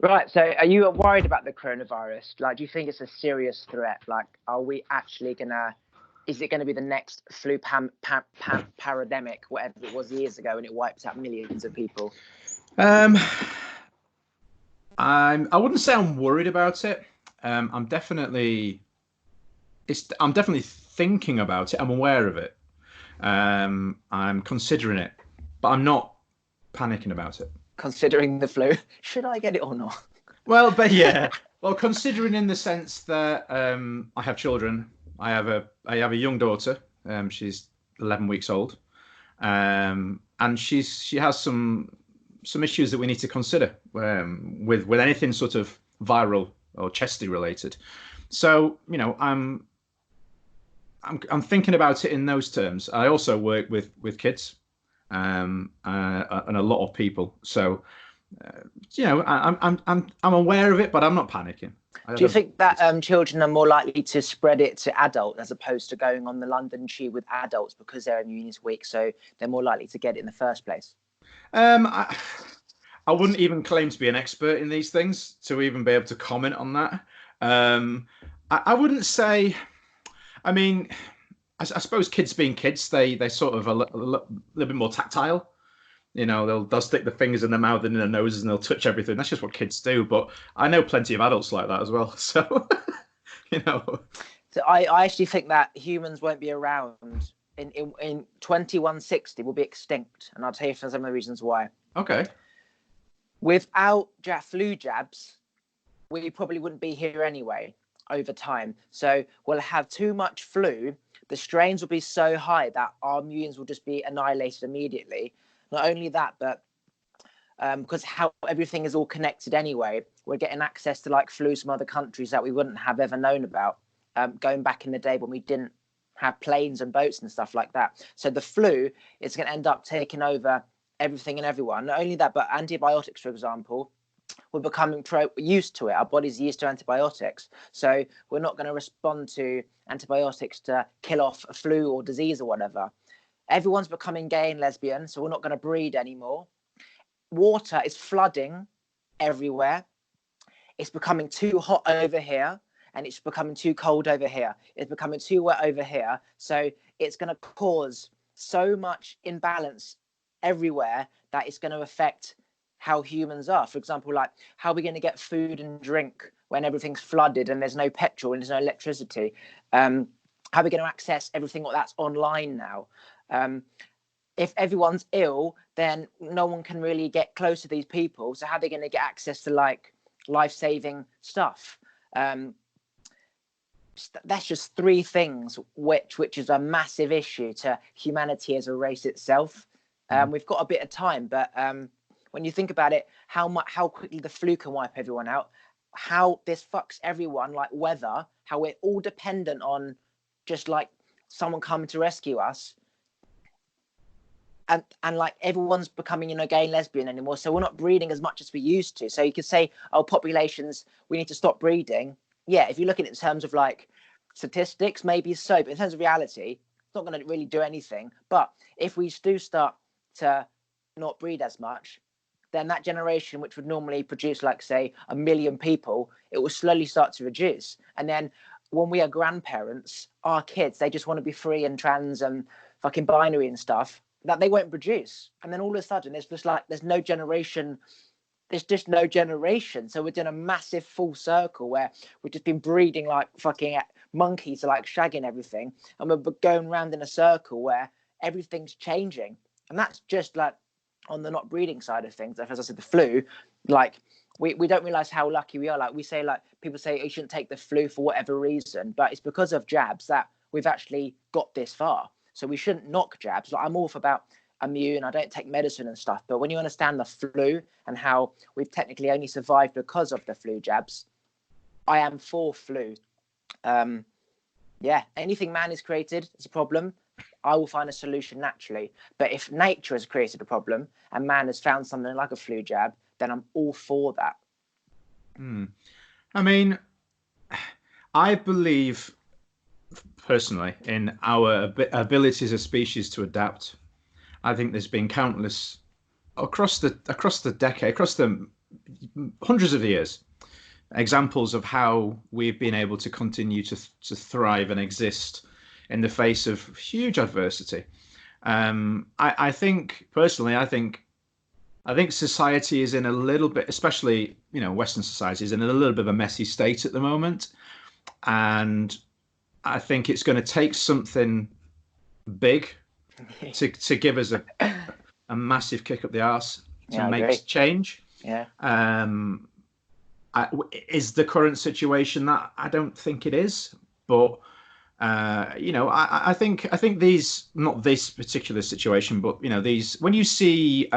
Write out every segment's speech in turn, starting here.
Right. So, are you worried about the coronavirus? Like, do you think it's a serious threat? Like, are we actually gonna? Is it going to be the next flu pandemic, whatever it was years ago, and it wipes out millions of people? Um, I wouldn't say I'm worried about it. I'm definitely I'm definitely thinking about it. I'm aware of it. I'm considering it, but I'm not panicking about it. Considering the flu, should I get it or not? Well, but yeah, well, considering in the sense that I have children, I have a young daughter. She's 11 weeks old, and she has some issues that we need to consider with anything sort of viral or chesty related. So I'm thinking about it in those terms. I also work with kids, and a lot of people. So I'm aware of it, but I'm not panicking. I Do you don't. think that children are more likely to spread it to adults as opposed to going on the London Tube with adults because their immune is weak, so they're more likely to get it in the first place? Um, I, I wouldn't even claim to be an expert in these things to even be able to comment on that. Um, I wouldn't say. I mean, I suppose kids being kids, they sort of a little bit more tactile. They'll stick their fingers in their mouth and in their noses and they'll touch everything. That's just what kids do. But I know plenty of adults like that as well. So you know. So I actually think that humans won't be around in 2160. We'll be extinct, and I'll tell you for some of the reasons why. Okay. Without flu jabs, we probably wouldn't be here anyway over time. So we'll have too much flu. The strains will be so high that our immunes will just be annihilated immediately. Not only that, but because how everything is all connected anyway, we're getting access to like flus from other countries that we wouldn't have ever known about going back in the day when we didn't have planes and boats and stuff like that. So the flu is going to end up taking over everything and everyone. Not only that, but antibiotics, for example, we're becoming used to it. Our body's used to antibiotics. So we're not going to respond to antibiotics to kill off a flu or disease or whatever. Everyone's becoming gay and lesbian, so we're not going to breed anymore. Water is flooding everywhere. It's becoming too hot over here and it's becoming too cold over here. It's becoming too wet over here. So it's going to cause so much imbalance everywhere that it's going to affect how humans are. For example, like how are we going to get food and drink when everything's flooded and there's no petrol and there's no electricity? How are we going to access everything that's online now? If everyone's ill, then no one can really get close to these people. So how are they going to get access to like life-saving stuff? That's just three things which is a massive issue to humanity as a race itself. We've got a bit of time, but when you think about it, how quickly the flu can wipe everyone out, how this fucks everyone, like weather, how we're all dependent on just like someone coming to rescue us. And like everyone's becoming, gay and lesbian anymore. So we're not breeding as much as we used to. So you could say, oh, populations, we need to stop breeding. Yeah, if you look at it in terms of like statistics, maybe so. But in terms of reality, it's not going to really do anything. But if we do start to not breed as much, then that generation, which would normally produce like, say, 1 million people, it will slowly start to reduce. And then when we are grandparents, our kids, they just want to be free and trans and fucking binary and stuff, that they won't produce. And then all of a sudden it's just like there's no generation. There's just no generation. So we're doing a massive full circle where we've just been breeding like fucking monkeys, like shagging everything, and we're going around in a circle where everything's changing. And that's just like on the not breeding side of things. As I said, the flu, like we don't realize how lucky we are. Like we say, like people say you shouldn't take the flu for whatever reason, but it's because of jabs that we've actually got this far. So we shouldn't knock jabs. Like I'm all about immune. I don't take medicine and stuff. But when you understand the flu and how we've technically only survived because of the flu jabs, I am for flu. Yeah, anything man has created is a problem. I will find a solution naturally. But if nature has created a problem and man has found something like a flu jab, then I'm all for that. I mean, I believe personally in our ability as a species to adapt. I think there's been countless across the decade, across the hundreds of years, examples of how we've been able to continue to thrive and exist in the face of huge adversity. I think personally, I think society is in a little bit, especially Western society is in a little bit of a messy state at the moment, and I think it's going to take something big to give us a massive kick up the arse to make change. Yeah. Is the current situation that? I don't think it is, but I think these, not this particular situation, but these, when you see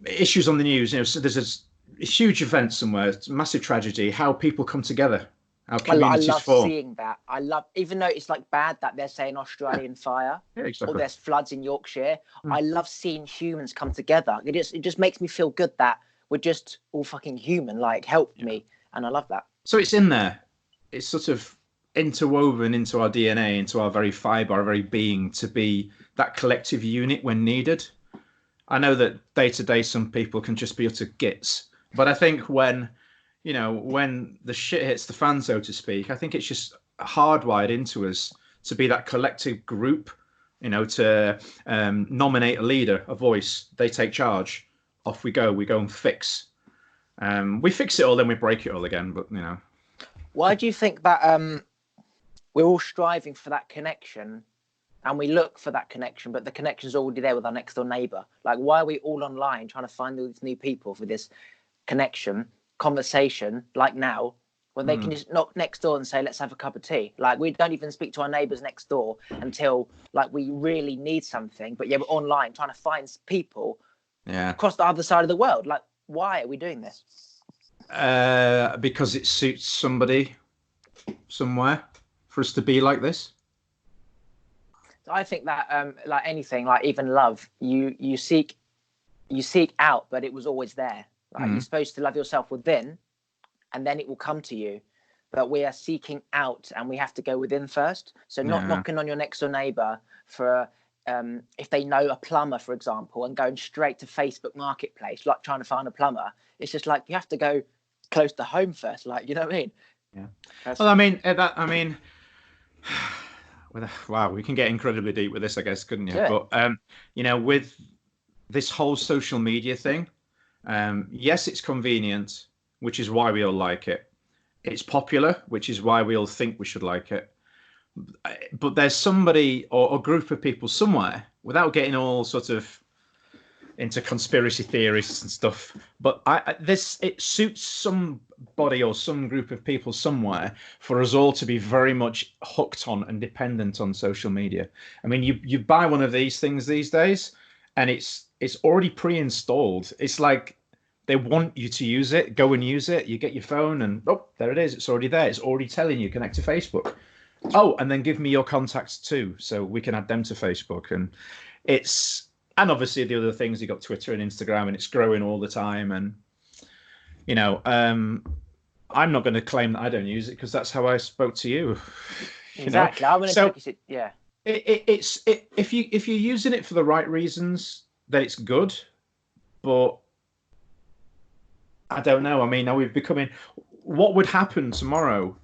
issues on the news, so there's a huge event somewhere, it's a massive tragedy, how people come together, how communities I love form. seeing that. I love, even though it's like bad that they're saying Australian fire, exactly. or there's floods in Yorkshire. I love seeing humans come together. It just makes me feel good that we're just all fucking human. Like, help me, and I love that. So it's in there. It's sort of interwoven into our DNA, into our very fibre, our very being, to be that collective unit when needed. I know that day to day, some people can just be utter gits, but I think when the shit hits the fan, so to speak, I think it's just hardwired into us to be that collective group, to nominate a leader, a voice, they take charge, off we go and fix. We fix it all, then we break it all again, but Why do you think that we're all striving for that connection, and we look for that connection, but the connection's already there with our next door neighbor? Like, why are we all online trying to find these new people for this conversation, like now, when they can just knock next door and say, let's have a cup of tea? Like, we don't even speak to our neighbors next door until like we really need something, but yeah, we're online trying to find people across the other side of the world. Like, why are we doing this? Because it suits somebody somewhere for us to be like this. I think that like anything, like even love, you seek out, but it was always there. Like, you're supposed to love yourself within, and then it will come to you. But we are seeking out, and we have to go within first. So not knocking on your next door neighbor for if they know a plumber, for example, and going straight to Facebook Marketplace, like trying to find a plumber. It's just like, you have to go close to home first. Like, you know what I mean? Yeah. Well, wow, we can get incredibly deep with this, I guess, couldn't you? But with this whole social media thing, yes, it's convenient, which is why we all like it. It's popular, which is why we all think we should like it. But there's somebody or a group of people somewhere, without getting all sort of into conspiracy theories and stuff, but it suits somebody or some group of people somewhere for us all to be very much hooked on and dependent on social media. I mean, you buy one of these things these days, and it's already pre-installed. It's like they want you to use it. Go and use it. You get your phone, and there it is. It's already there. It's already telling you connect to Facebook. Oh, and then give me your contacts too, so we can add them to Facebook. And obviously the other things, you got Twitter and Instagram, and it's growing all the time. And I'm not going to claim that I don't use it, because that's how I spoke to you. Exactly. I'm going to take it. Yeah. If you're using it for the right reasons, then it's good. But I don't know. I mean, are we becoming? What would happen tomorrow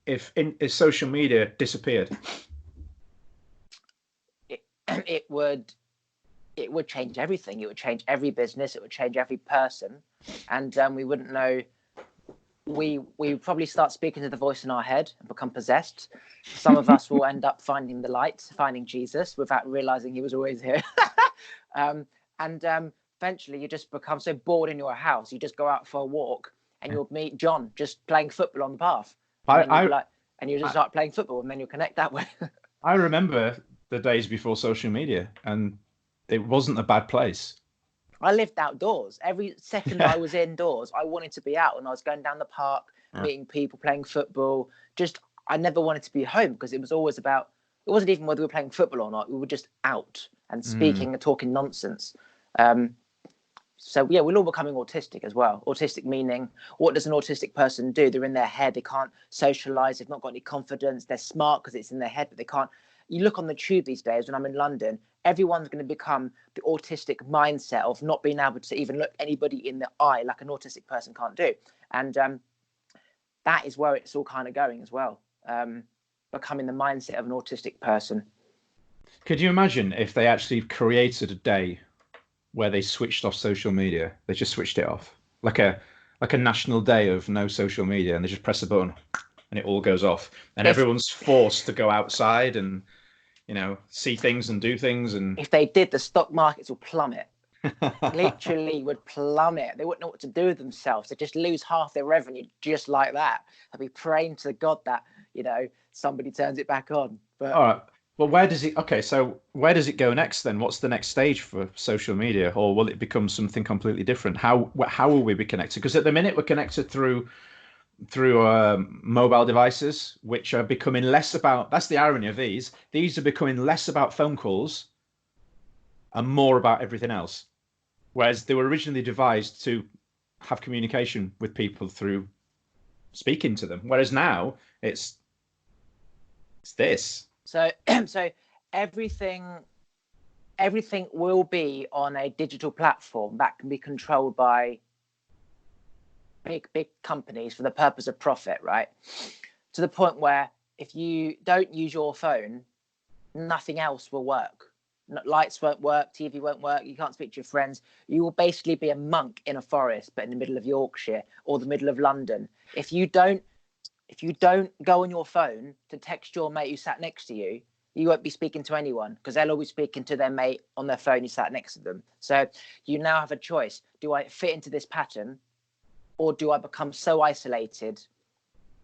if social media disappeared? It would change everything. It would change every business. It would change every person, and we wouldn't know. We would probably start speaking to the voice in our head and become possessed. Some of us will end up finding the light, finding Jesus, without realizing he was always here. Eventually, you just become so bored in your house, you just go out for a walk, and you'll meet John just playing football on the path. And you just start playing football, and then you'll connect that way. I remember the days before social media, and it wasn't a bad place. I lived outdoors. Every second I was indoors, I wanted to be out, and I was going down the park, meeting people, playing football. I never wanted to be home, because it was always about, it wasn't even whether we were playing football or not. We were just out and speaking and talking nonsense. So yeah, we're all becoming autistic as well. Autistic meaning, what does an autistic person do? They're in their head. They can't socialize. They've not got any confidence. They're smart because it's in their head, but they can't you look on the tube these days when I'm in London, everyone's going to become the autistic mindset of not being able to even look anybody in the eye like an autistic person can't do. And that is where it's all kind of going as well. Becoming the mindset of an autistic person. Could you imagine if they actually created a day where they switched off social media? They just switched it off, like a national day of no social media, and they just press a button and it all goes off, and everyone's forced to go outside and, you know, see things and do things. And if they did, the stock markets will plummet. Literally would plummet. They wouldn't know what to do with themselves. They just lose half their revenue just like that. They'll be praying to God that, you know, somebody turns it back on. But all right. Well, where does it go next then? What's the next stage for social media, or will it become something completely different? How will we be connected? Because at the minute we're connected through mobile devices, which are becoming less about, that's the irony of these are becoming less about phone calls and more about everything else. Whereas they were originally devised to have communication with people through speaking to them. Whereas now it's this. So everything will be on a digital platform that can be controlled by big companies for the purpose of profit, right? To the point where if you don't use your phone, nothing else will work. Lights won't work, TV won't work, you can't speak to your friends. You will basically be a monk in a forest, but in the middle of Yorkshire or the middle of London. If you don't go on your phone to text your mate who sat next to you, you won't be speaking to anyone, because they'll always be speaking to their mate on their phone who sat next to them. So you now have a choice. Do I fit into this pattern, or do I become so isolated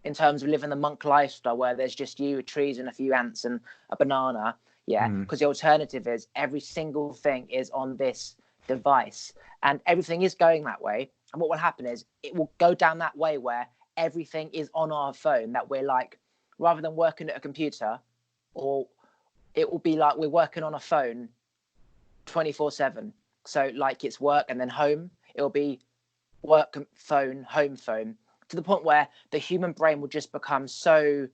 in terms of living the monk lifestyle where there's just you, trees, and a few ants and a banana? Yeah, because the alternative is every single thing is on this device, and everything is going that way. And what will happen is it will go down that way where everything is on our phone, that we're like, rather than working at a computer, or it will be like we're working on a phone 24/7. So like it's work and then home. It'll be work phone, home phone, to the point where the human brain will just become so,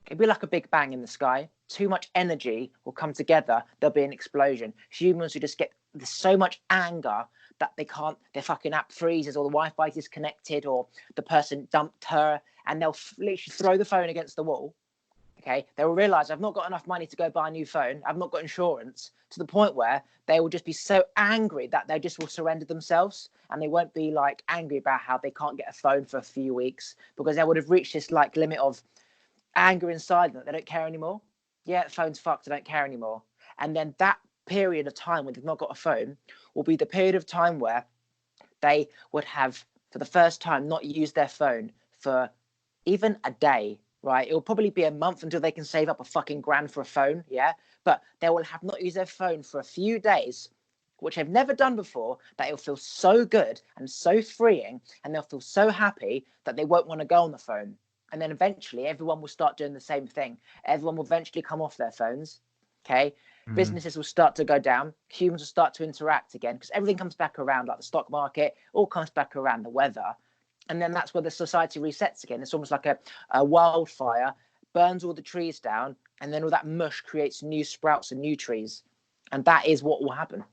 it'll be like a big bang in the sky. Too much energy will come together. There'll be an explosion. Humans will just get so much anger that their fucking app freezes, or the Wi-Fi is disconnected, or the person dumped her, and they'll literally throw the phone against the wall. Okay, they will realize I've not got enough money to go buy a new phone. I've not got insurance, to the point where they will just be so angry that they just will surrender themselves, and they won't be like angry about how they can't get a phone for a few weeks, because they would have reached this like limit of anger inside them that they don't care anymore. Yeah, the phone's fucked. I don't care anymore. And then that period of time when they've not got a phone will be the period of time where they would have, for the first time, not used their phone for even a day, right? It will probably be a month until they can save up a fucking grand for a phone, yeah? But they will have not used their phone for a few days, which they've never done before, that it'll feel so good and so freeing, and they'll feel so happy that they won't want to go on the phone. And then eventually everyone will start doing the same thing. Everyone will eventually come off their phones, okay? Businesses will start to go down. Humans will start to interact again, because everything comes back around, like the stock market, all comes back around, the weather. And then that's where the society resets again. It's almost like a wildfire, burns all the trees down, and then all that mush creates new sprouts and new trees. And that is what will happen.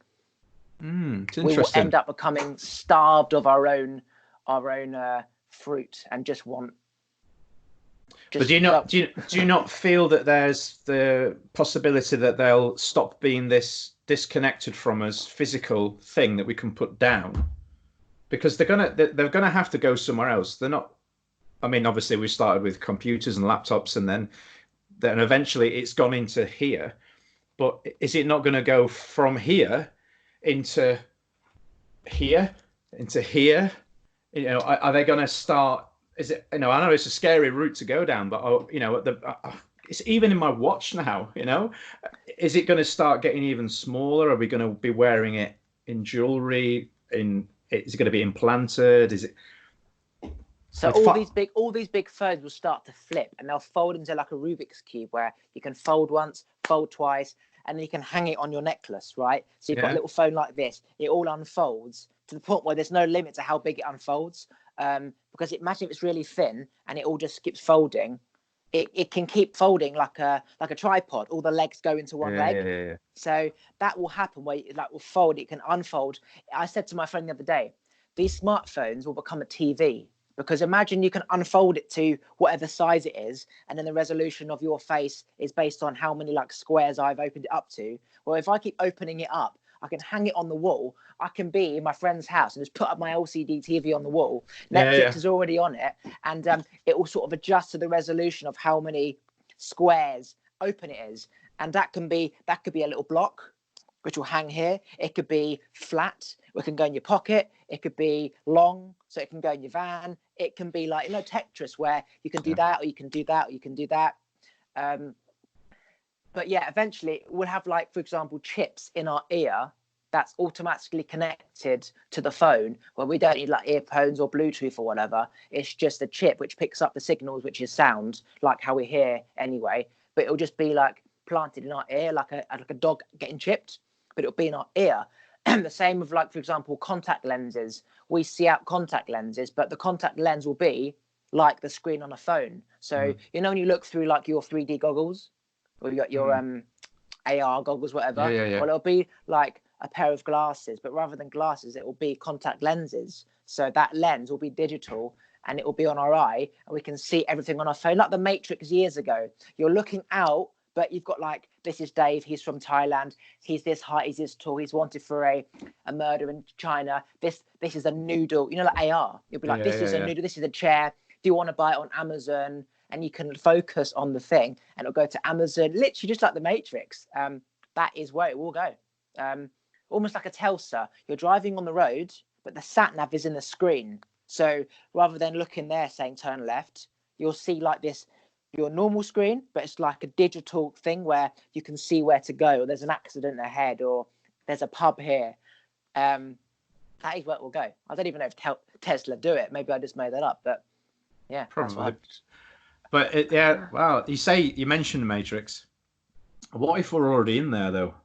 It's interesting. We will end up becoming starved of our own fruit, and just want. But do you not feel that there's the possibility that they'll stop being this disconnected from us physical thing that we can put down? Because they're gonna have to go somewhere else. They're not. I mean, obviously we started with computers and laptops, and then eventually it's gone into here. But is it not going to go from here into here, into here? You know, are they going to start? Is it? You know, I know it's a scary route to go down, but you know, it's even in my watch now. You know, is it going to start getting even smaller? Are we going to be wearing it in jewelry? Is it going to be implanted? Is it? So all these big phones will start to flip, and they'll fold into like a Rubik's cube, where you can fold once, fold twice, and then you can hang it on your necklace, right? So you've got a little phone like this. It all unfolds to the point where there's no limit to how big it unfolds. Because imagine if it's really thin and it all just keeps folding. it can keep folding like a tripod. All the legs go into one leg. Yeah. So that will happen where it will fold. It can unfold. I said to my friend the other day, these smartphones will become a TV, because imagine you can unfold it to whatever size it is, and then the resolution of your face is based on how many like squares I've opened it up to. Well, if I keep opening it up, I can hang it on the wall. I can be in my friend's house and just put up my LCD TV on the wall. Netflix is already on it, and it will sort of adjust to the resolution of how many squares open it is. And that could be a little block, which will hang here. It could be flat, it can go in your pocket. It could be long, so it can go in your van. It can be like, Tetris, where you can do that, or you can do that, or you can do that. But yeah, eventually we'll have, like, for example, chips in our ear that's automatically connected to the phone, where we don't need like earphones or Bluetooth or whatever. It's just a chip which picks up the signals, which is sound, like how we hear anyway. But it'll just be like planted in our ear, like a dog getting chipped, but it'll be in our ear. The same with, like, for example, contact lenses. We see out contact lenses, but the contact lens will be like the screen on a phone. So when you look through like your 3D goggles, or you got your AR goggles, whatever. Well, it'll be like a pair of glasses, but rather than glasses, it will be contact lenses. So that lens will be digital, and it will be on our eye, and we can see everything on our phone, like the Matrix years ago. You're looking out, but you've got, like, this is Dave, he's from Thailand, he's this height, he's this tall, he's wanted for a murder in China. This is a noodle, like AR. You'll be like, this is a noodle, this is a chair. Do you want to buy it on Amazon? And you can focus on the thing, and it'll go to Amazon, literally just like the Matrix. That is where it will go. Almost like a Telsa. You're driving on the road, but the sat nav is in the screen. So rather than looking there saying turn left, you'll see like this, your normal screen, but it's like a digital thing where you can see where to go, or there's an accident ahead, or there's a pub here. That is where it will go. I don't even know if Tesla do it. Maybe I just made that up, but yeah, probably. But wow, you mentioned the Matrix. What if we're already in there though?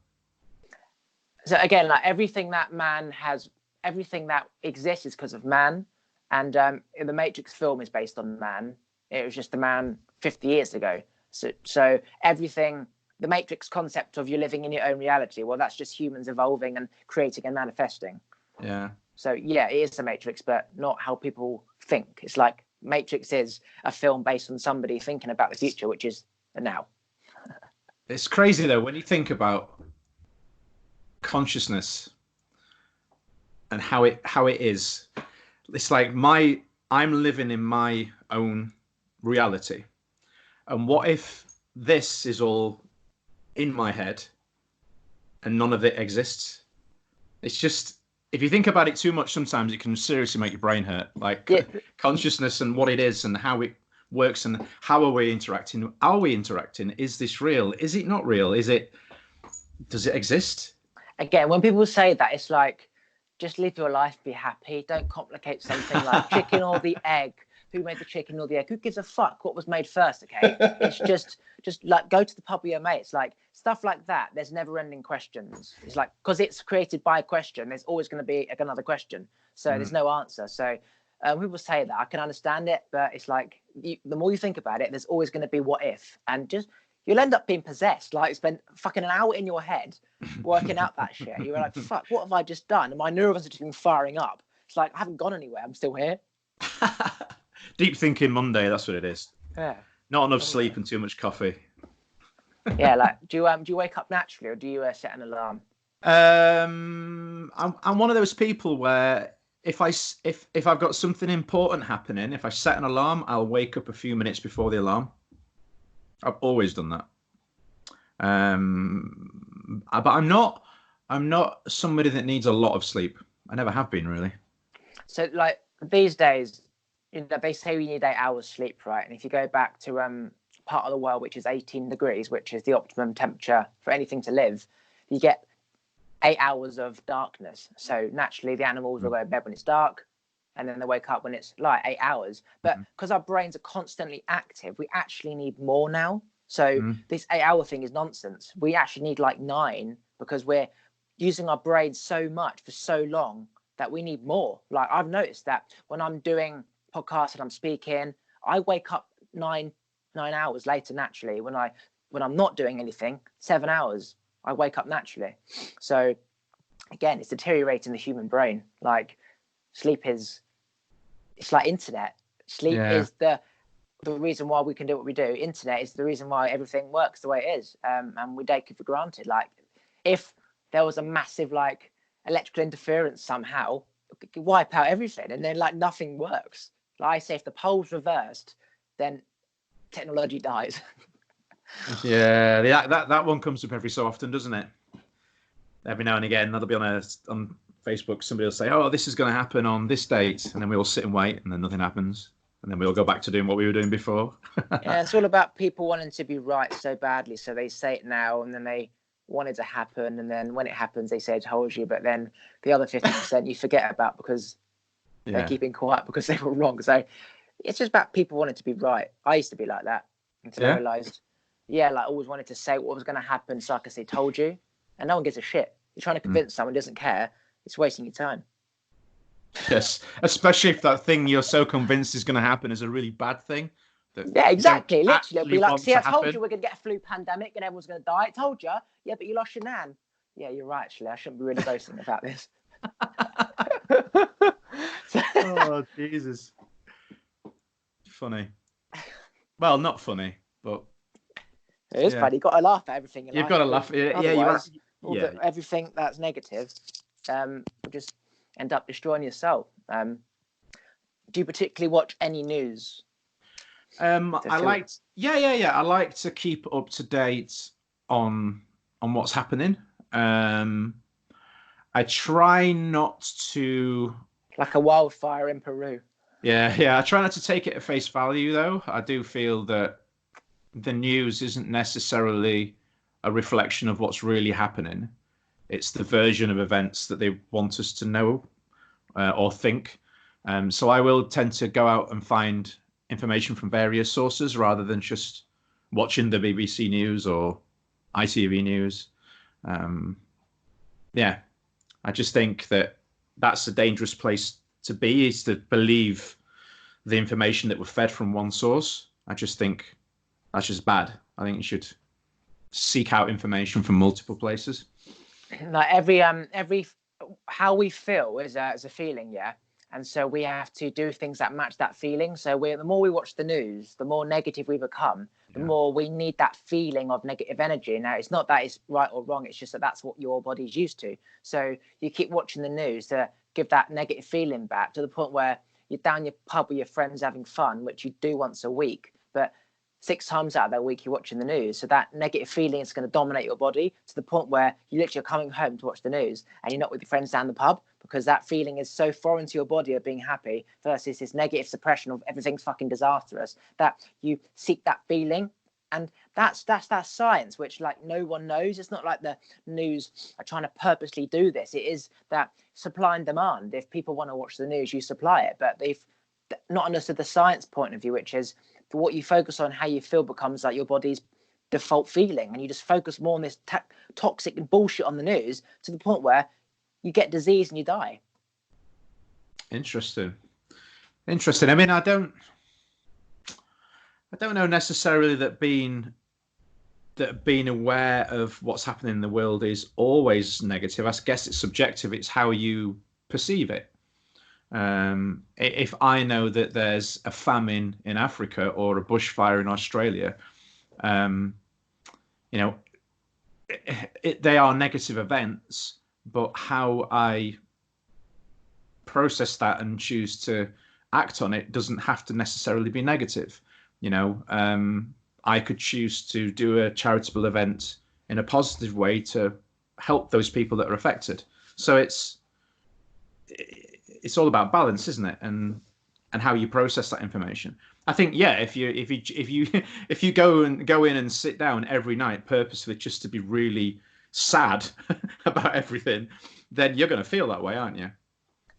So again, like everything that exists is because of man, and the Matrix film is based on man. It was just a man 50 years ago. So everything, the Matrix concept of you living in your own reality, well, that's just humans evolving and creating and manifesting. Yeah. So yeah, it is the Matrix, but not how people think. It's like Matrix is a film based on somebody thinking about the future, which is now. It's crazy though when you think about consciousness and how it is. It's like I'm living in my own reality, and what if this is all in my head and none of it exists? It's just, if you think about it too much, sometimes it can seriously make your brain hurt. Like consciousness and what it is and how it works and how are we interacting? Are we interacting? Is this real? Is it not real? Does it exist? Again, when people say that, it's like, just live your life, be happy. Don't complicate something like chicken or the egg. Who made the chicken or the egg? Who gives a fuck what was made first? Okay, it's just like go to the pub with your mates. Like stuff like that. There's never-ending questions. It's like, because it's created by a question, there's always going to be another question. So there's no answer. So people say that, I can understand it, but it's like the more you think about it, there's always going to be what if, and just you'll end up being possessed. Like spend fucking an hour in your head working out that shit. You're like, fuck, what have I just done? And my neurons are just been firing up. It's like I haven't gone anywhere. I'm still here. Deep thinking Monday, that's what it is. Yeah. Not enough sleep and too much coffee. Yeah, like do you wake up naturally, or do you set an alarm? I'm one of those people where if I've got something important happening, if I set an alarm, I'll wake up a few minutes before the alarm. I've always done that. But I'm not somebody that needs a lot of sleep. I never have been, really. So like these days, they say we need 8 hours sleep, right? And if you go back to part of the world which is 18 degrees, which is the optimum temperature for anything to live, you get 8 hours of darkness. So naturally the animals will go to bed when it's dark, and then they wake up when it's light. 8 hours. But because our brains are constantly active, we actually need more now. So this 8 hour thing is nonsense. We actually need like 9, because we're using our brains so much for so long that we need more. Like I've noticed that when I'm doing podcasts and I'm speaking, I wake up 9 9 hours later naturally. When I'm not doing anything, 7 hours, I wake up naturally. So again, it's deteriorating the human brain. Like sleep it's like internet. Sleep is the reason why we can do what we do. Internet is the reason why everything works the way it is. And we take it for granted. Like if there was a massive like electrical interference somehow, it could wipe out everything, and then like nothing works. Like I say, if the poles reversed, then technology dies. Yeah, that one comes up every so often, doesn't it? Every now and again, that'll be on Facebook. Somebody will say, "Oh, this is going to happen on this date," and then we all sit and wait, and then nothing happens, and then we all go back to doing what we were doing before. Yeah, it's all about people wanting to be right so badly, so they say it now, and then they want it to happen, and then when it happens, they say, "I told you," but then the other 50% you forget about because they're keeping quiet because they were wrong. So it's just about people wanting to be right. I used to be like that until I realized, like always wanted to say what was going to happen, so I could say "told you," and no one gives a shit. You're trying to convince someone who doesn't care. It's wasting your time. Yes, especially if that thing you're so convinced is going to happen is a really bad thing. Yeah, exactly. Literally, it'll be like, "See, I told happen. you we're going to get a flu pandemic and everyone's going to die. I told you." Yeah, but you lost your nan. Yeah, you're right, actually. I shouldn't be really boasting about this. Oh, Jesus. Funny. Well, not funny, but... It is funny. You've got to laugh at everything in You've life. got to laugh. Everything that's negative will just end up destroying your soul. Do you particularly watch any news? I like to keep up to date on what's happening. I try not to... Like a wildfire in Peru. Yeah. I try not to take it at face value, though. I do feel that the news isn't necessarily a reflection of what's really happening. It's the version of events that they want us to know or think. So I will tend to go out and find information from various sources rather than just watching the BBC News or ITV News. I just think that that's a dangerous place to be, is to believe the information that we're fed from one source. I just think that's just bad. I think you should seek out information from multiple places. Like every how we feel is a feeling, yeah. And so we have to do things that match that feeling. So the more we watch the news, the more negative we become, the more we need that feeling of negative energy. Now, it's not that it's right or wrong. It's just that that's what your body's used to. So you keep watching the news to give that negative feeling back, to the point where you're down your pub with your friends having fun, which you do once a week. But 6 times out of that week, you're watching the news. So that negative feeling is going to dominate your body to the point where you literally are coming home to watch the news and you're not with your friends down the pub, because that feeling is so foreign to your body of being happy versus this negative suppression of everything's fucking disastrous, that you seek that feeling. And that's science, which like no one knows. It's not like the news are trying to purposely do this. It is that supply and demand. If people want to watch the news, you supply it. But they've not understood the science point of view, which is what you focus on, how you feel becomes like your body's default feeling. And you just focus more on this toxic and bullshit on the news to the point where you get disease and you die. Interesting. I mean, I don't know necessarily that being aware of what's happening in the world is always negative. I guess it's subjective. It's how you perceive it. If I know that there's a famine in Africa or a bushfire in Australia, they are negative events, but how I process that and choose to act on it doesn't have to necessarily be negative. I could choose to do a charitable event in a positive way to help those people that are affected. So it's all about balance, isn't it? And how you process that information. I think, if you go in and sit down every night purposely just to be really sad about everything, then you're going to feel that way, aren't you?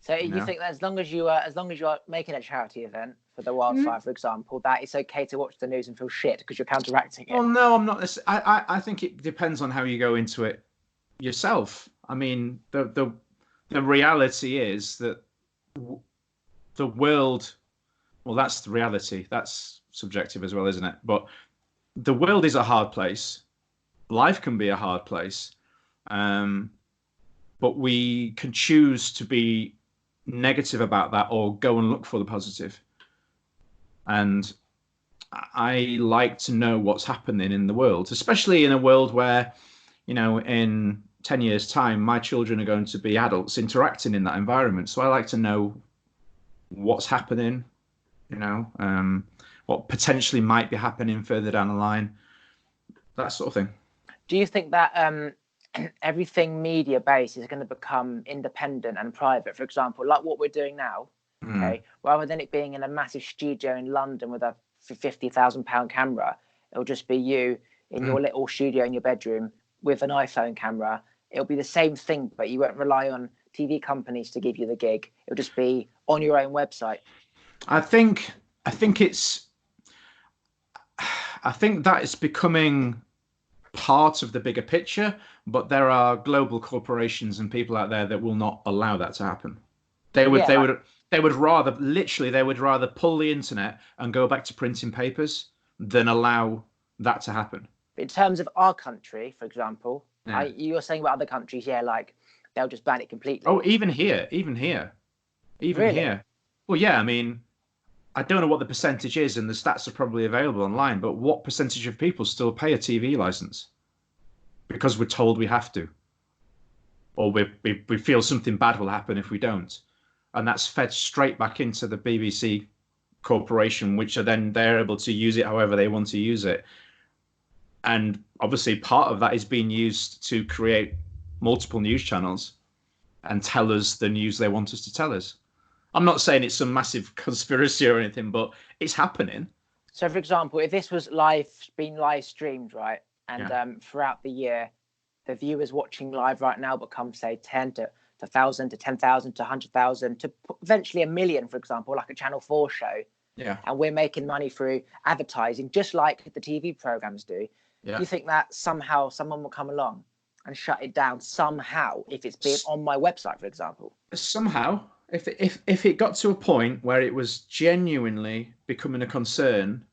So you think that as long as you are making a charity event for the wildfire, for example, that it's okay to watch the news and feel shit because you're counteracting it? Well, no, I'm not. I think it depends on how you go into it yourself. I mean, the reality is that the world. Well, that's the reality. That's subjective as well, isn't it? But the world is a hard place. Life can be a hard place. But we can choose to be negative about that or go and look for the positive. And I like to know what's happening in the world, especially in a world where, in 10 years' time, my children are going to be adults interacting in that environment. So I like to know what's happening, what potentially might be happening further down the line, that sort of thing. Do you think that everything media based is going to become independent and private? For example, like what we're doing now, okay, rather than it being in a massive studio in London with a £50,000 camera, it'll just be you in your little studio in your bedroom with an iPhone camera. It'll be the same thing, but you won't rely on TV companies to give you the gig. It'll just be on your own website. I think that is becoming part of the bigger picture, but there are global corporations and people out there that will not allow that to happen. They would rather pull the internet and go back to printing papers than allow that to happen. In terms of our country, for example, you were saying about other countries, like they'll just ban it completely. Oh, even here. Well, yeah, I mean, I don't know what the percentage is, and the stats are probably available online, but what percentage of people still pay a TV license? Because we're told we have to. Or we feel something bad will happen if we don't. And that's fed straight back into the BBC corporation, which are then they're able to use it however they want to use it. And obviously part of that is being used to create multiple news channels and tell us the news they want us to tell us. I'm not saying it's some massive conspiracy or anything, but it's happening. So, for example, if this was being live streamed, right, and throughout the year, the viewers watching live right now become, say, 10 to 1,000 to 10,000 to 100,000 to eventually 1 million, for example, like a Channel 4 show. Yeah. And we're making money through advertising, just like the TV programs do. Yeah. Do you think that somehow someone will come along and shut it down somehow if it's being on my website, for example? Somehow. If it got to a point where it was genuinely becoming a concern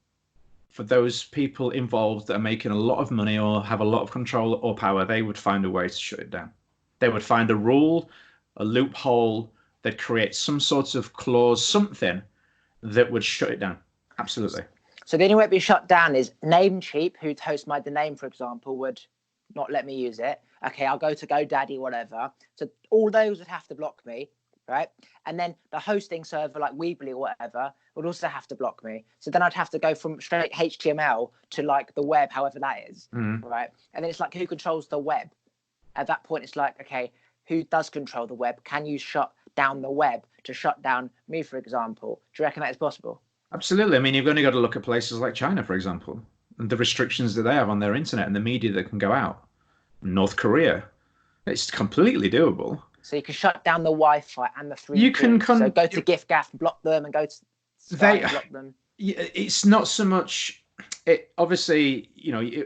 for those people involved that are making a lot of money or have a lot of control or power, they would find a way to shut it down. They would find a rule, a loophole, they'd create some sort of clause, something that would shut it down. Absolutely. So the only way it'd be shut down is Namecheap, who hosts My Domain, for example, would not let me use it. Okay, I'll go to GoDaddy, whatever. So all those would have to block me. Right. And then the hosting server like Weebly or whatever would also have to block me. So then I'd have to go from straight HTML to like the web, however that is. Right. And then it's like, who controls the web? At that point, it's like, OK, who does control the web? Can you shut down the web to shut down me, for example? Do you reckon that is possible? Absolutely. I mean, you've only got to look at places like China, for example, and the restrictions that they have on their internet and the media that can go out. North Korea. It's completely doable. So you can shut down the Wi-Fi and the 3G. You can so go to GIFGAF, block them, and go to Sky and block them. It's not so much. It obviously,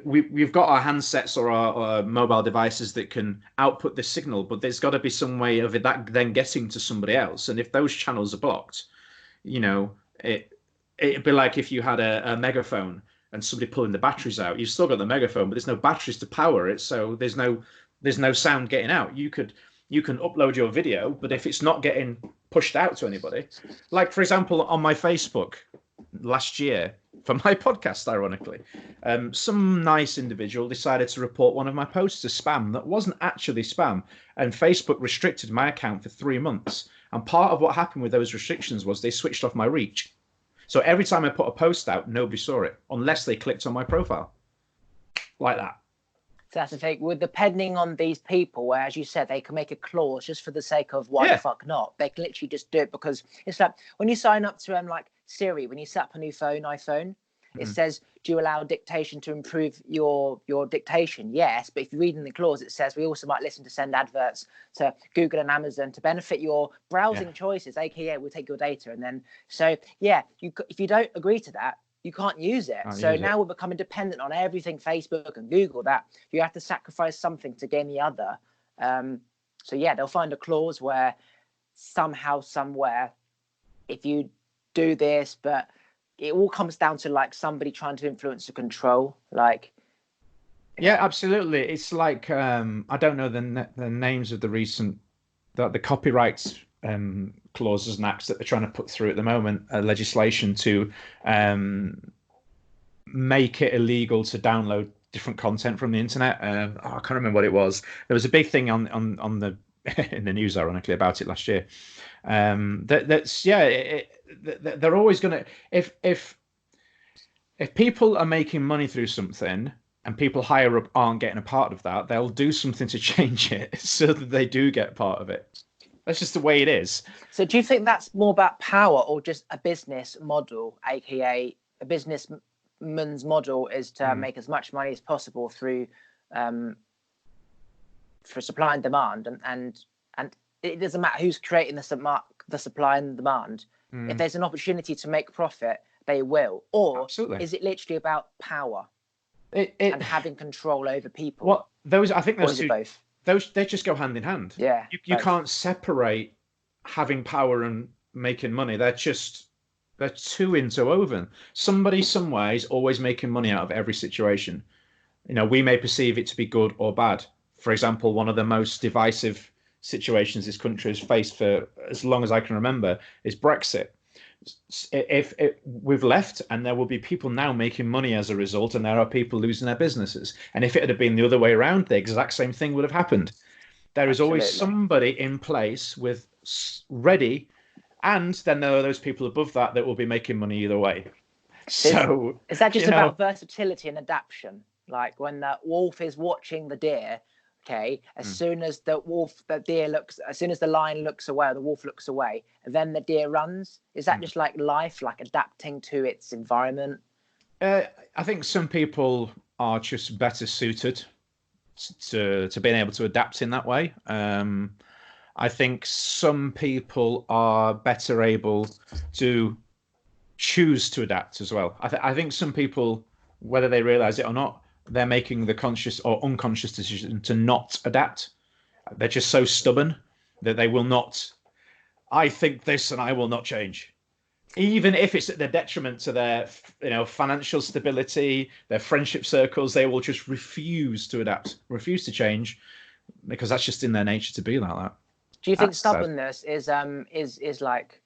we've got our handsets or our mobile devices that can output the signal, but there's got to be some way of that then getting to somebody else. And if those channels are blocked, it'd be like if you had a megaphone and somebody pulling the batteries out. You've still got the megaphone, but there's no batteries to power it, so there's no sound getting out. You can upload your video, but if it's not getting pushed out to anybody, like, for example, on my Facebook last year for my podcast, ironically, some nice individual decided to report one of my posts as spam that wasn't actually spam, and Facebook restricted my account for 3 months. And part of what happened with those restrictions was they switched off my reach. So every time I put a post out, nobody saw it unless they clicked on my profile. Like that. So that's the thing. With depending on these people, where, as you said, they can make a clause just for the sake of why the fuck not. They can literally just do it because it's like when you sign up to like Siri, when you set up a new iPhone, it says, do you allow dictation to improve your dictation? Yes, but if you read in the clause, it says we also might listen to send adverts to Google and Amazon to benefit your browsing choices, aka we'll take your data. And then, so yeah, if you don't agree to that, you can't use it. So now we're becoming dependent on everything Facebook and Google that you have to sacrifice something to gain the other. So yeah, they'll find a clause where somehow, somewhere, if you do this, but it all comes down to like somebody trying to influence or control. Like, Yeah, absolutely. It's like I don't know the names of the recent the copyrights clauses and acts that they're trying to put through at the moment, legislation to make it illegal to download different content from the internet. I can't remember what it was. There was a big thing on the in the news, ironically, about it last year. That's yeah. They're always going to if people are making money through something and people higher up aren't getting a part of that, they'll do something to change it so that they do get part of it. That's just the way it is. So do you think that's more about power or just a business model, aka a businessman's model is to make as much money as possible through for supply and demand, and it doesn't matter who's creating the supply and demand. If there's an opportunity to make profit, they will. Or Absolutely. is it literally about power and having control over people? Well, I think those two, both? they just go hand in hand. Yeah, you can't separate having power and making money. They're too interwoven. Somebody somewhere is always making money out of every situation. We may perceive it to be good or bad. For example, one of the most divisive situations this country has faced for as long as I can remember is Brexit. If we've left, and there will be people now making money as a result, and there are people losing their businesses. And if it had been the other way around, the exact same thing would have happened. There is always somebody in place with ready, and then there are those people above that will be making money either way. So is that just about versatility and adaptation? Like when the wolf is watching the deer, okay, as soon as the lion looks away or the wolf looks away, and then the deer runs. Is that just like life, like adapting to its environment? I think some people are just better suited to being able to adapt in that way. I think some people are better able to choose to adapt as well. I think some people, whether they realize it or not, they're making the conscious or unconscious decision to not adapt. They're just so stubborn that they will not. I think this and I will not change. Even if it's at the detriment to their financial stability, their friendship circles, they will just refuse to adapt, refuse to change, because that's just in their nature to be like that. Do you think stubbornness is like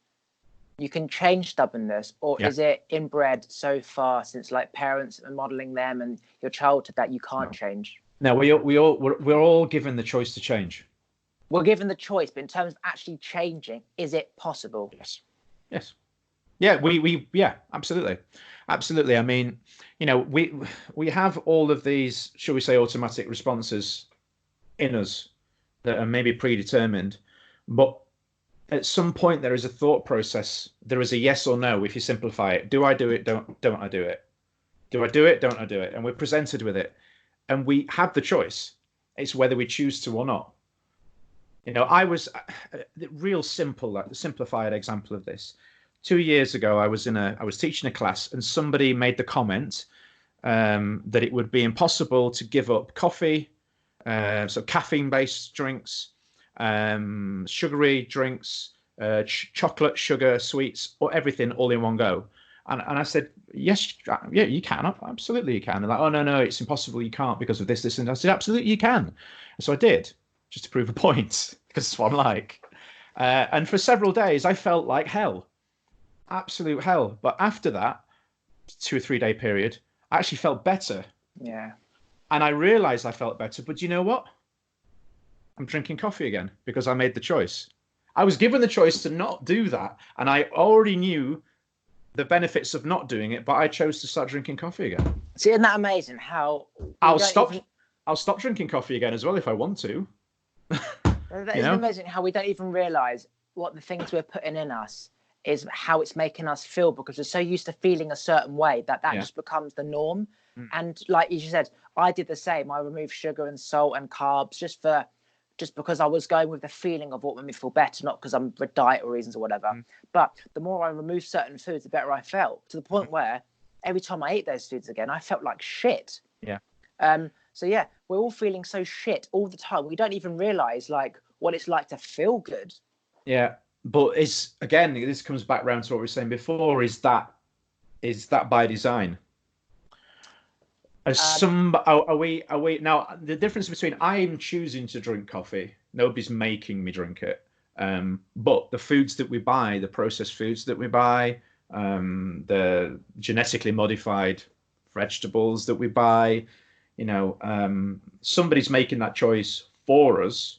you can change stubbornness, or is it inbred so far since like parents are modeling them and your childhood that you can't change? No, we're all given the choice to change. We're given the choice, but in terms of actually changing, is it possible? Yes. Yeah, we absolutely. I mean, we have all of these, shall we say, automatic responses in us that are maybe predetermined, but at some point there is a thought process. There is a yes or no. If you simplify it, do I do it? Don't I do it? Do I do it? Don't I do it? And we're presented with it, and we have the choice. It's whether we choose to or not. I was the real simplified example of this. 2 years ago, I was teaching a class, and somebody made the comment that it would be impossible to give up coffee, so caffeine-based drinks, sugary drinks, chocolate, sugar, sweets, or everything all in one go. And I said, yes, yeah, you can. Absolutely, you can. And like, oh, no, it's impossible. You can't because of this, and I said, absolutely, you can. And so I did, just to prove a point, because it's what I'm like. And for several days, I felt like hell. Absolute hell. But after that 2 or 3 day period, I actually felt better. Yeah. And I realized I felt better. But you know what? I'm drinking coffee again because I made the choice. I was given the choice to not do that. And I already knew the benefits of not doing it, but I chose to start drinking coffee again. See, isn't that amazing how I'll stop drinking coffee again as well if I want to. That is amazing how we don't even realize what the things we're putting in us is how it's making us feel, because we're so used to feeling a certain way that just becomes the norm. And like you said, I did the same. I removed sugar and salt and carbs just because I was going with the feeling of what made me feel better, not because I'm for diet reasons or whatever. But the more I removed certain foods, the better I felt, to the point where every time I ate those foods again, I felt like shit. Yeah. So yeah, we're all feeling so shit all the time. We don't even realize like what it's like to feel good. Yeah. But this comes back around to what we were saying before, is that is that by design? As some are we now, the difference between I'm choosing to drink coffee, nobody's making me drink it. But the foods that we buy, the processed foods that we buy, the genetically modified vegetables that we buy, somebody's making that choice for us.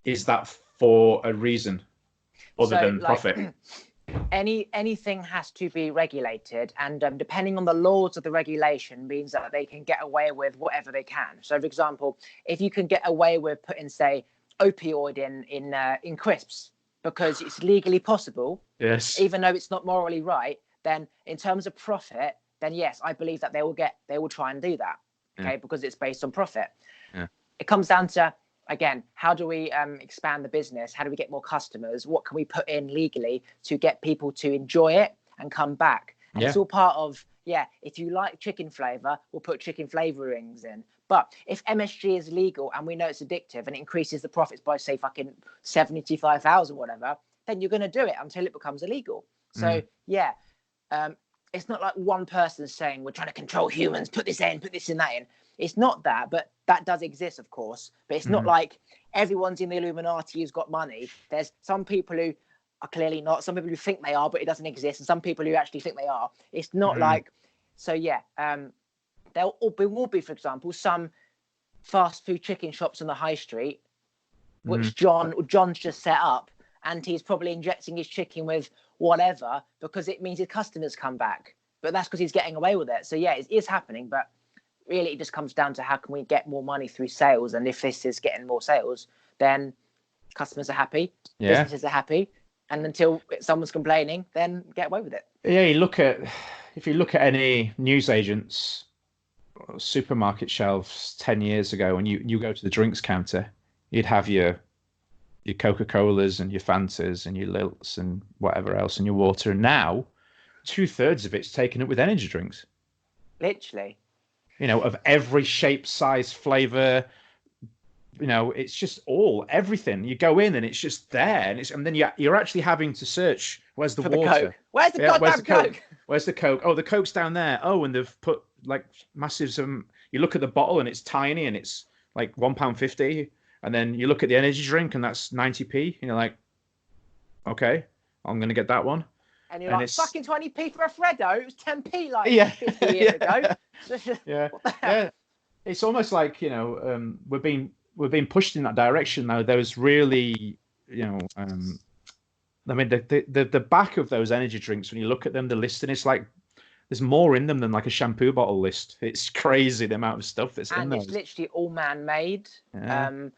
Is that for a reason other than profit? Anything has to be regulated, and depending on the laws of the regulation means that they can get away with whatever they can. So, for example, if you can get away with putting, say, opioid in crisps because it's legally possible, yes, even though it's not morally right, then in terms of profit, then yes, I believe that they will try and do that, okay, because it's based on profit. It comes down to, again, how do we expand the business? How do we get more customers? What can we put in legally to get people to enjoy it and come back? And it's all part of, if you like chicken flavor, we'll put chicken flavorings in. But if MSG is legal and we know it's addictive and it increases the profits by, say, fucking 75,000, whatever, then you're going to do it until it becomes illegal. So, it's not like one person saying we're trying to control humans, put this in, that in. It's not that, but that does exist, of course. But it's not like everyone's in the Illuminati who's got money. There's some people who are clearly not, some people who think they are, but it doesn't exist, and some people who actually think they are. It's not like, so there will be, for example, some fast food chicken shops on the high street, which John's just set up, and he's probably injecting his chicken with whatever because it means his customers come back. But that's because he's getting away with it. So it is happening, but really it just comes down to how can we get more money through sales, and if this is getting more sales, then customers are happy, businesses are happy, and until someone's complaining, then get away with it. If you look at any newsagents supermarket shelves 10 years ago, and you go to the drinks counter, you'd have your Coca-Colas and your Fantas and your Lilts and whatever else and your water, and now 2/3 of it's taken up with energy drinks, literally, of every shape, size, flavor. It's just everything. You go in and it's just there, and then you're actually having to search. Where's the water? Where's the goddamn Coke? Where's the Coke? Oh, the Coke's down there. Oh, and they've put like massive. You look at the bottle and it's tiny and it's like £1.50, and then you look at the energy drink and that's 90p. And you're like, okay, I'm gonna get that one. And you're like, fucking 20p for a Freddo. It was 10p like 50 years ago. Yeah. It's almost like we're being pushed in that direction now. There's really, I mean, the back of those energy drinks, when you look at them, the listing, it's like there's more in them than like a shampoo bottle list. It's crazy the amount of stuff that's in there. And it's literally all man-made,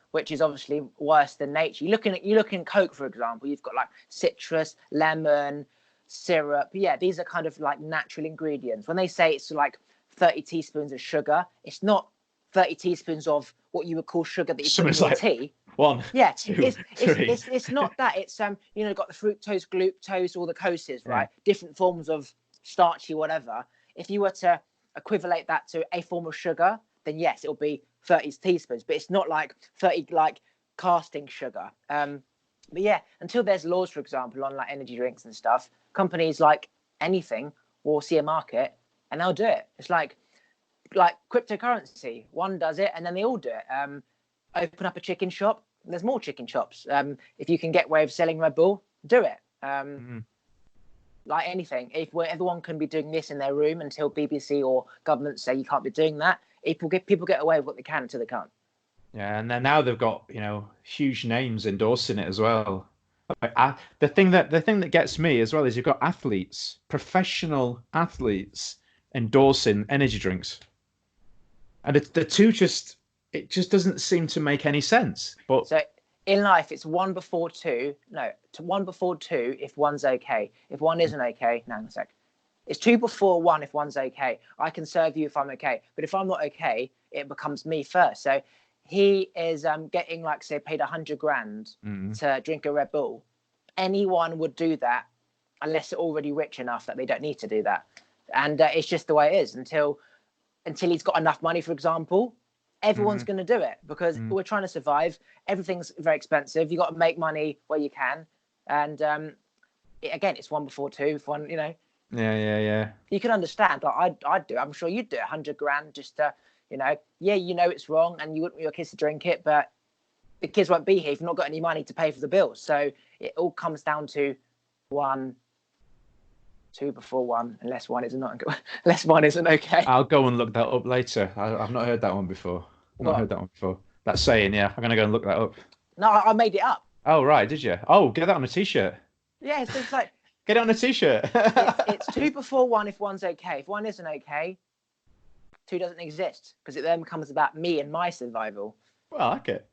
which is obviously worse than nature. You look in Coke, for example, you've got like citrus, lemon, syrup. Yeah, these are kind of like natural ingredients. When they say it's like 30 teaspoons of sugar, it's not 30 teaspoons of what you would call sugar that you put in your tea. One, yeah, two, three. It's not that. It's got the fructose, glucose, all the coses, right? Different forms of starchy whatever. If you were to equivalent that to a form of sugar, then yes, it'll be 30 teaspoons. But it's not like 30 like casting sugar. But yeah, until there's laws, for example, on like energy drinks and stuff, companies like anything will see a market and they'll do it. It's like cryptocurrency. One does it and then they all do it. Open up a chicken shop. There's more chicken shops. If you can get away with selling Red Bull, do it. Like anything, if everyone can be doing this in their room until BBC or government say you can't be doing that, people get away with what they can until they can't. Yeah, and then now they've got huge names endorsing it as well. The thing that gets me as well is you've got professional athletes endorsing energy drinks. And the two it just doesn't seem to make any sense. But so in life, it's one before two. No, one before two if one's okay. If one isn't okay, no, a sec. It's two before one if one's okay. I can serve you if I'm okay. But if I'm not okay, it becomes me first. So he is getting like say paid 100 grand to drink a Red Bull. Anyone would do that unless they're already rich enough that they don't need to do that. And it's just the way it is until he's got enough money, for example. Everyone's going to do it because we're trying to survive. Everything's very expensive. You got to make money where you can. And again, it's one before two. If one, Yeah. You can understand. Like I'd do. I'm sure you'd do 100 grand just to, it's wrong, and you wouldn't want your kids to drink it, but the kids won't be here if you've not got any money to pay for the bills. So it all comes down to two before one, unless one isn't unless one isn't okay. I'll go and look that up later. I've not heard that one before. Not heard that one before. That saying, yeah. I'm gonna go and look that up. No, I made it up. Oh right, did you? Oh, get that on a t-shirt. Yeah, it's like Get it on a t-shirt. it's two before one if one's okay. If one isn't okay, two doesn't exist, because it then becomes about me and my survival. Well, I like it.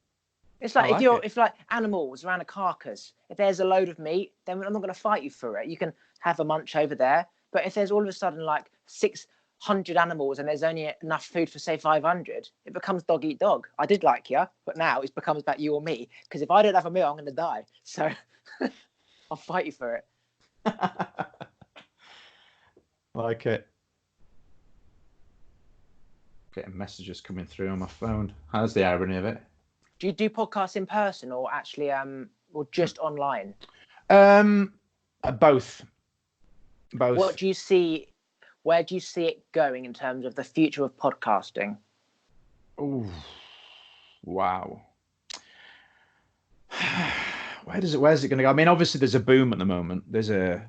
It's like if like animals around a carcass, if there's a load of meat, then I'm not going to fight you for it. You can have a munch over there. But if there's all of a sudden like 600 animals and there's only enough food for say 500, it becomes dog eat dog. I did like you, but now it becomes about you or me. Because if I don't have a meal, I'm going to die. So I'll fight you for it. Like it. Getting messages coming through on my phone. How's the irony of it? Do you do podcasts in person or actually or just online? Both. What do you see? Where do you see it going in terms of the future of podcasting? Oh, wow. Where's it going to go? I mean, obviously there's a boom at the moment. There's a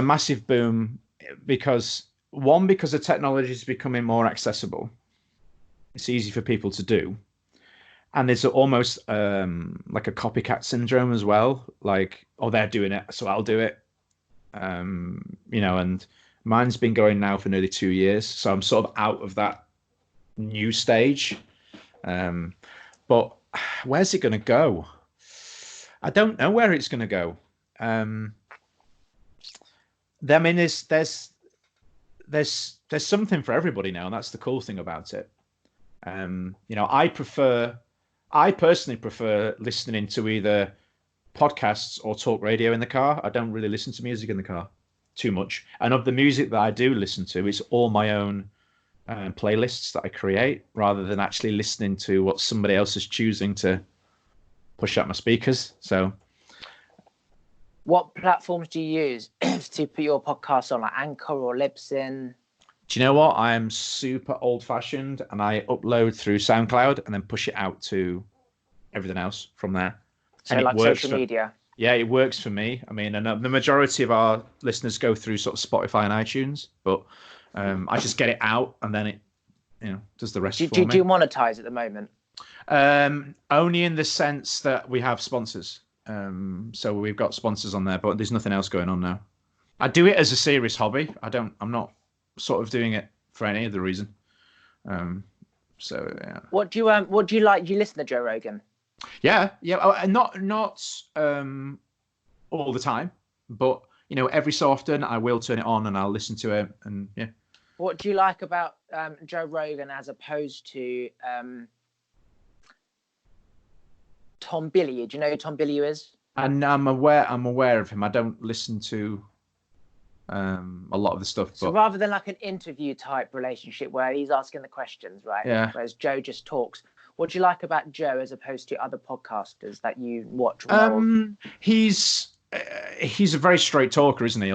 massive boom because the technology is becoming more accessible. It's easy for people to do. And there's almost like a copycat syndrome as well. Like, oh, they're doing it, so I'll do it. And mine's been going now for nearly 2 years. So I'm sort of out of that new stage. But where's it going to go? I don't know where it's going to go. I mean, there's something for everybody now, and that's the cool thing about it. I personally prefer listening to either podcasts or talk radio in the car. I don't really listen to music in the car too much. And of the music that I do listen to, it's all my own playlists that I create, rather than actually listening to what somebody else is choosing to push out my speakers. So, what platforms do you use to put your podcast on, like Anchor or Libsyn? Do you know what? I am super old-fashioned, and I upload through SoundCloud and then push it out to everything else from there. So, like social media? Yeah, it works for me. I mean, and the majority of our listeners go through sort of Spotify and iTunes, but I just get it out, and then it, does the rest for me. Do you monetize at the moment? Only in the sense that we have sponsors. So we've got sponsors on there, but there's nothing else going on now. I do it as a serious hobby. I'm not sort of doing it for any other reason. So yeah. What do you like? Do you listen to Joe Rogan? Yeah. Not all the time, but every so often I will turn it on and I'll listen to it, and yeah. What do you like about Joe Rogan as opposed to Tom Bilyeu? Do you know who Tom Bilyeu is? And I'm aware of him. I don't listen to a lot of the stuff. So rather than like an interview type relationship where he's asking the questions, right? Yeah. Whereas Joe just talks. What do you like about Joe as opposed to other podcasters that you watch? He's a very straight talker, isn't he?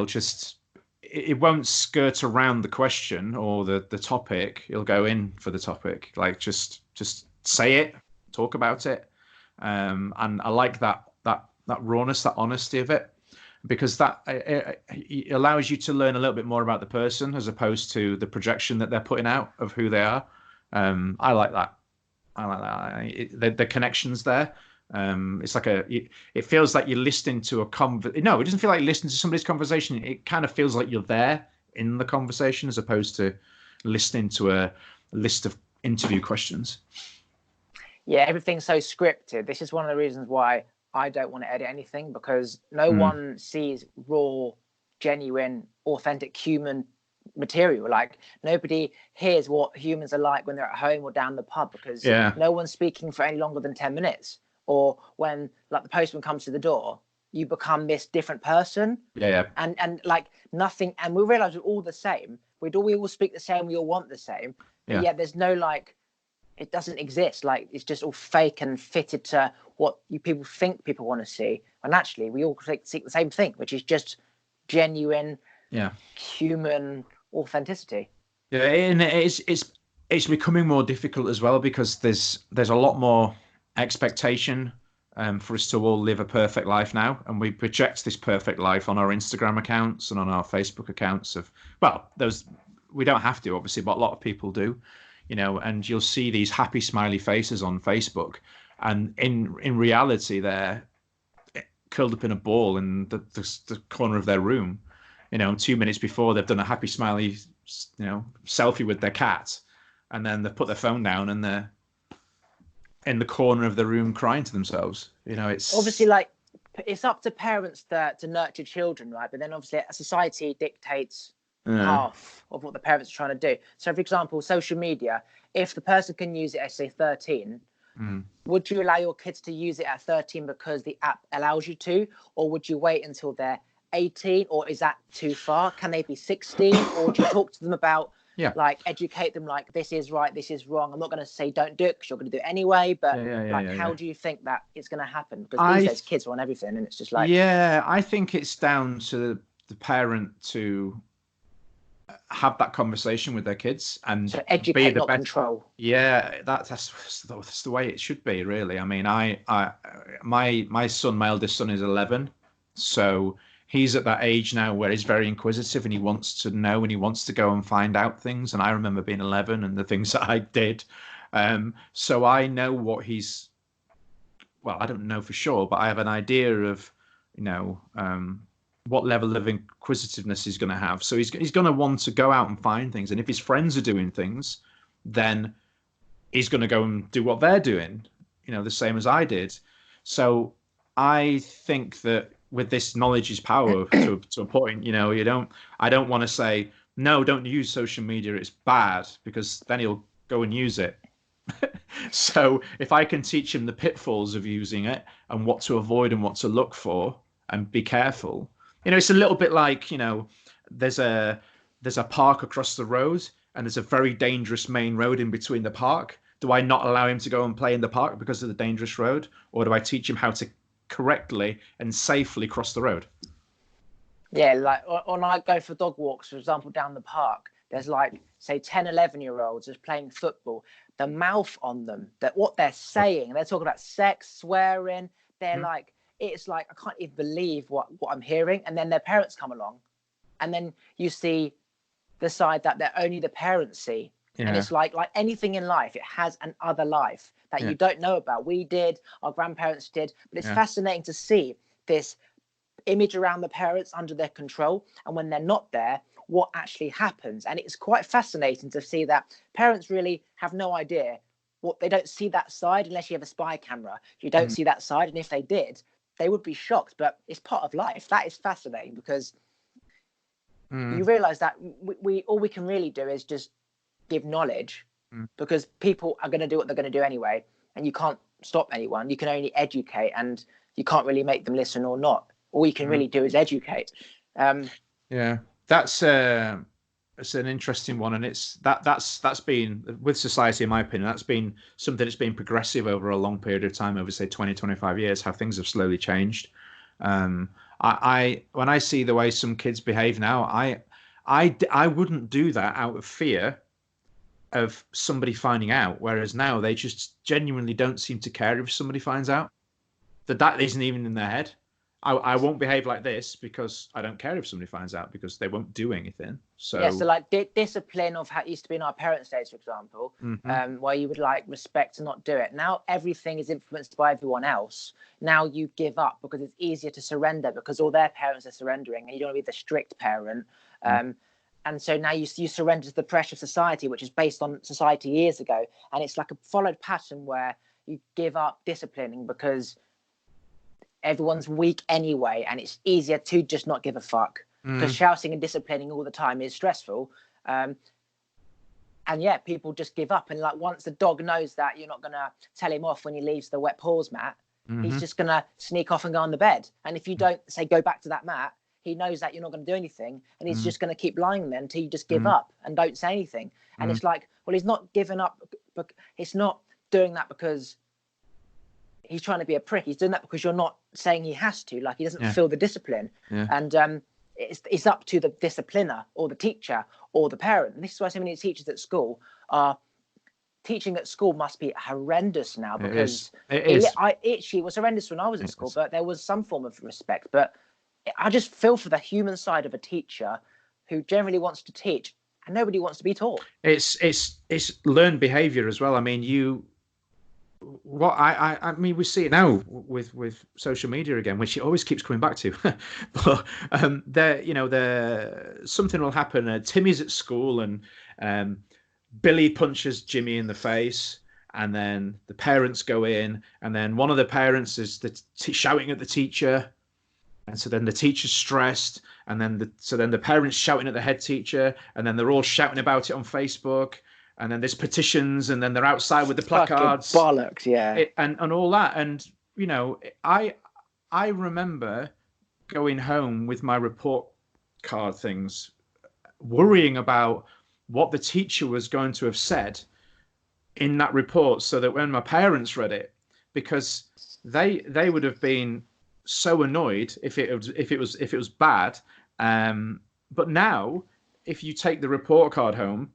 It won't skirt around the question or the topic. He'll go in for the topic. Like just say it, talk about it. And I like that rawness, that honesty of it, because that it allows you to learn a little bit more about the person as opposed to the projection that they're putting out of who they are. I like that. The connections there. It's like it feels like you're listening to No, it doesn't feel like you're listening to somebody's conversation. It kind of feels like you're there in the conversation as opposed to listening to a list of interview questions. Yeah, everything's so scripted. This is one of the reasons why I don't want to edit anything, because no one sees raw, genuine, authentic human material. Like nobody hears what humans are like when they're at home or down the pub, because no one's speaking for any longer than 10 minutes. Or when like the postman comes to the door, you become this different person. Yeah. And like nothing. And we realize we're all the same. We all speak the same. We all want the same. But yet there's no like, it doesn't exist. Like it's just all fake and fitted to what people think people want to see. And actually we all seek the same thing, which is just genuine, Yeah. human authenticity. Yeah, and it's becoming more difficult as well because there's a lot more expectation for us to all live a perfect life now, and we project this perfect life on our Instagram accounts and on our Facebook accounts of, well, those we don't have to obviously, but a lot of people do, and you'll see these happy smiley faces on Facebook, and in reality they're curled up in a ball in the corner of their room, 2 minutes before they've done a happy smiley, selfie with their cat, and then they've put their phone down and they're in the corner of the room crying to themselves. It's obviously like it's up to parents to nurture children, right? But then obviously society dictates half of what the parents are trying to do. So, for example, social media, if the person can use it at say 13, would you allow your kids to use it at 13 because the app allows you to, or would you wait until they're 18, or is that too far? Can they be 16, or do you talk to them about like educate them like this is right, this is wrong? I'm not going to say don't do it because you're going to do it anyway, but how do you think that it's going to happen? Because these days kids want everything, and it's just like I think it's down to the parent to have that conversation with their kids and so educate, not control. Yeah, that's the way it should be, really. I mean, my eldest son is 11, so he's at that age now where he's very inquisitive and he wants to know and he wants to go and find out things. And I remember being 11 and the things that I did. So I know what well, I don't know for sure, but I have an idea of, what level of inquisitiveness he's going to have. So he's going to want to go out and find things. And if his friends are doing things, then he's going to go and do what they're doing, the same as I did. So I think that with this knowledge is power to a point, I don't want to say, no, don't use social media, it's bad, because then he'll go and use it. So if I can teach him the pitfalls of using it and what to avoid and what to look for and be careful, it's a little bit like, there's a park across the road and there's a very dangerous main road in between the park. Do I not allow him to go and play in the park because of the dangerous road? Or do I teach him how to correctly and safely cross the road? Yeah, like when I go for dog walks, for example, down the park, there's like, say, 10, 11-year-olds just playing football. The mouth on them, that what they're saying, they're talking about sex, swearing. They're like, it's like, I can't even believe what I'm hearing. And then their parents come along. And then you see the side that they're only the parents see. Yeah. And it's like anything in life, it has an other life that you don't know about. We did, our grandparents did. But it's fascinating to see this image around the parents under their control. And when they're not there, what actually happens. And it's quite fascinating to see that parents really have no idea they don't see that side unless you have a spy camera. You don't see that side. And if they did, they would be shocked. But it's part of life. That is fascinating because you realize that we all we can really do is just give knowledge because people are going to do what they're going to do anyway. And you can't stop anyone. You can only educate, and you can't really make them listen or not. All you can really do is educate. That's an interesting one, and that's been, with society, in my opinion, that's been something that's been progressive over a long period of time, over say 20, 25 years, how things have slowly changed. I when I see the way some kids behave now, I wouldn't do that out of fear of somebody finding out, whereas now they just genuinely don't seem to care if somebody finds out. That isn't even in their head. I won't behave like this because I don't care if somebody finds out, because they won't do anything. So so like discipline of how it used to be in our parents' days, for example, where you would like respect and not do it. Now everything is influenced by everyone else. Now you give up because it's easier to surrender because all their parents are surrendering, and you don't want to be the strict parent. And so now you surrender to the pressure of society, which is based on society years ago, and it's like a followed pattern where you give up disciplining because everyone's weak anyway, and it's easier to just not give a fuck because shouting and disciplining all the time is stressful. And people just give up. And like once the dog knows that you're not going to tell him off when he leaves the wet paws mat, he's just going to sneak off and go on the bed. And if you don't say go back to that mat, he knows that you're not going to do anything, and he's just going to keep lying there until you just give up and don't say anything. And it's like, well, he's not giving up, but it's not doing that because he's trying to be a prick. He's doing that because you're not saying he has to. Like, he doesn't feel the discipline. And it's up to the discipliner or the teacher or the parent. And this is why so many teachers at school are teaching at school must be horrendous now, because it was horrendous when I was at school, but there was some form of respect. But I just feel for the human side of a teacher who generally wants to teach, and nobody wants to be taught. It's learned behavior as well. I mean, I mean, we see it now with social media again, which it always keeps coming back to. But something will happen. Timmy's at school, and Billy punches Jimmy in the face, and then the parents go in, and then one of the parents is shouting at the teacher, and so then the teacher's stressed, and then the parents shouting at the head teacher, and then they're all shouting about it on Facebook. And then there's petitions, and then they're outside with the placards. Fucking bollocks, yeah. And all that. And, I remember going home with my report card things, worrying about what the teacher was going to have said in that report, so that when my parents read it, because they would have been so annoyed if it was bad. But now, if you take the report card home,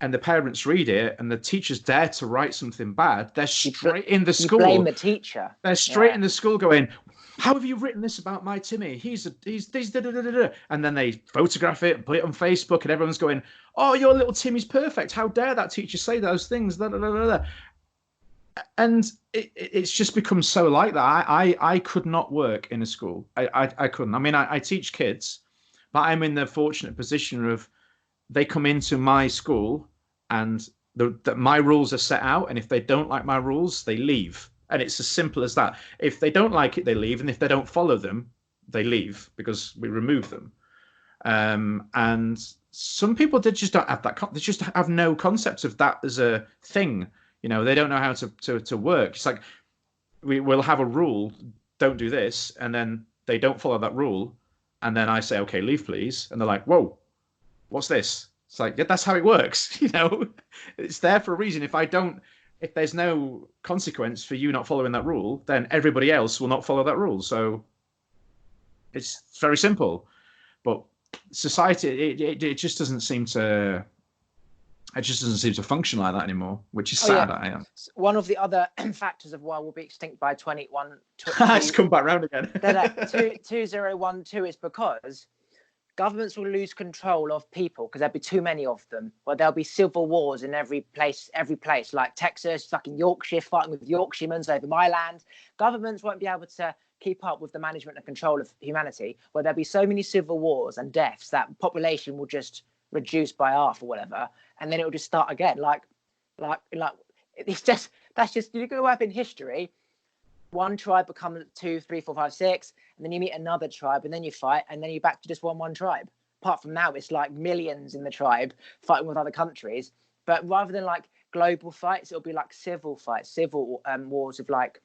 and the parents read it, and the teachers dare to write something bad, they're straight in the school. You blame the teacher. They're straight in the school going, "How have you written this about my Timmy? He's da, da, da, da, da." And then they photograph it and put it on Facebook, and everyone's going, "Oh, your little Timmy's perfect. How dare that teacher say those things?" Da, da, da, da, da. And it's just become so like that. I could not work in a school. I couldn't. I mean, I teach kids, but I'm in the fortunate position of, they come into my school, and my rules are set out, and if they don't like my rules, they leave. And it's as simple as that. If they don't like it, they leave, and if they don't follow them, they leave, because we remove them. And some people, they just don't have that. They just have no concept of that as a thing. They don't know how to work. It's like, we'll have a rule, don't do this, and then they don't follow that rule, and then I say, okay, leave please, and they're like, whoa, what's this? It's like, yeah, that's how it works. It's there for a reason. If there's no consequence for you not following that rule, then everybody else will not follow that rule. So it's very simple. But society, it just doesn't seem to. It just doesn't seem to function like that anymore, which is sad. Yeah. One of the other factors of why we'll be extinct by 21. It's come back round again. 2012 is because governments will lose control of people, because there'll be too many of them. Well, there'll be civil wars in every place, like Texas, fucking Yorkshire, fighting with Yorkshiremen over my land. Governments won't be able to keep up with the management and control of humanity, where there'll be so many civil wars and deaths that population will just reduce by half or whatever, and then it will just start again. Like it's just, that's just, you go up in history. One tribe becomes 2, 3, 4, 5, 6, and then you meet another tribe, and then you fight, and then you're back to just one tribe. Apart from now, it's like millions in the tribe fighting with other countries. But rather than like global fights, it'll be like civil fights, civil wars of, like,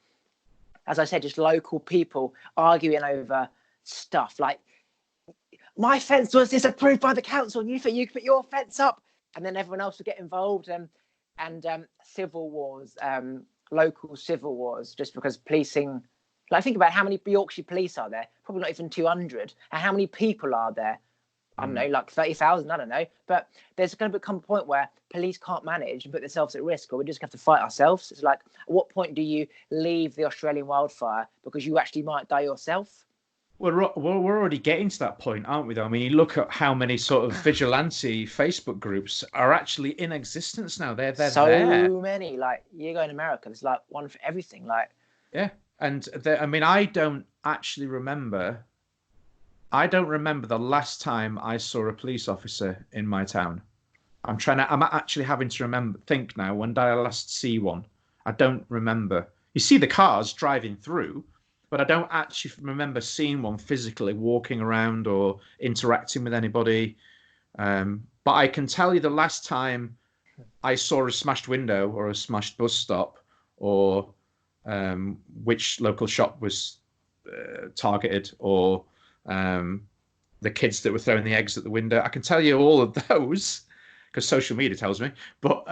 as I said, just local people arguing over stuff. Like, my fence was disapproved by the council, and you think you can put your fence up, and then everyone else will get involved, and civil wars. Local civil wars, just because policing, like, think about how many Yorkshire police are there, probably not even 200, and how many people are there, I don't know, like 30,000, I don't know, but there's going to become a point where police can't manage and put themselves at risk, or we just have to fight ourselves. It's like, at what point do you leave the Australian wildfire because you actually might die yourself? We're already getting to that point, aren't we, though? I mean, you look at how many sort of vigilante Facebook groups are actually in existence now. They're so there. Many. Like, you go in America, there's like one for everything. Like, yeah, and I mean, I don't remember the last time I saw a police officer in my town. I'm actually having to think now, when did I last see one? I don't remember. You see the cars driving through, but I don't actually remember seeing one physically walking around or interacting with anybody. But I can tell you the last time I saw a smashed window or a smashed bus stop, or which local shop was targeted, or the kids that were throwing the eggs at the window. I can tell you all of those because social media tells me. But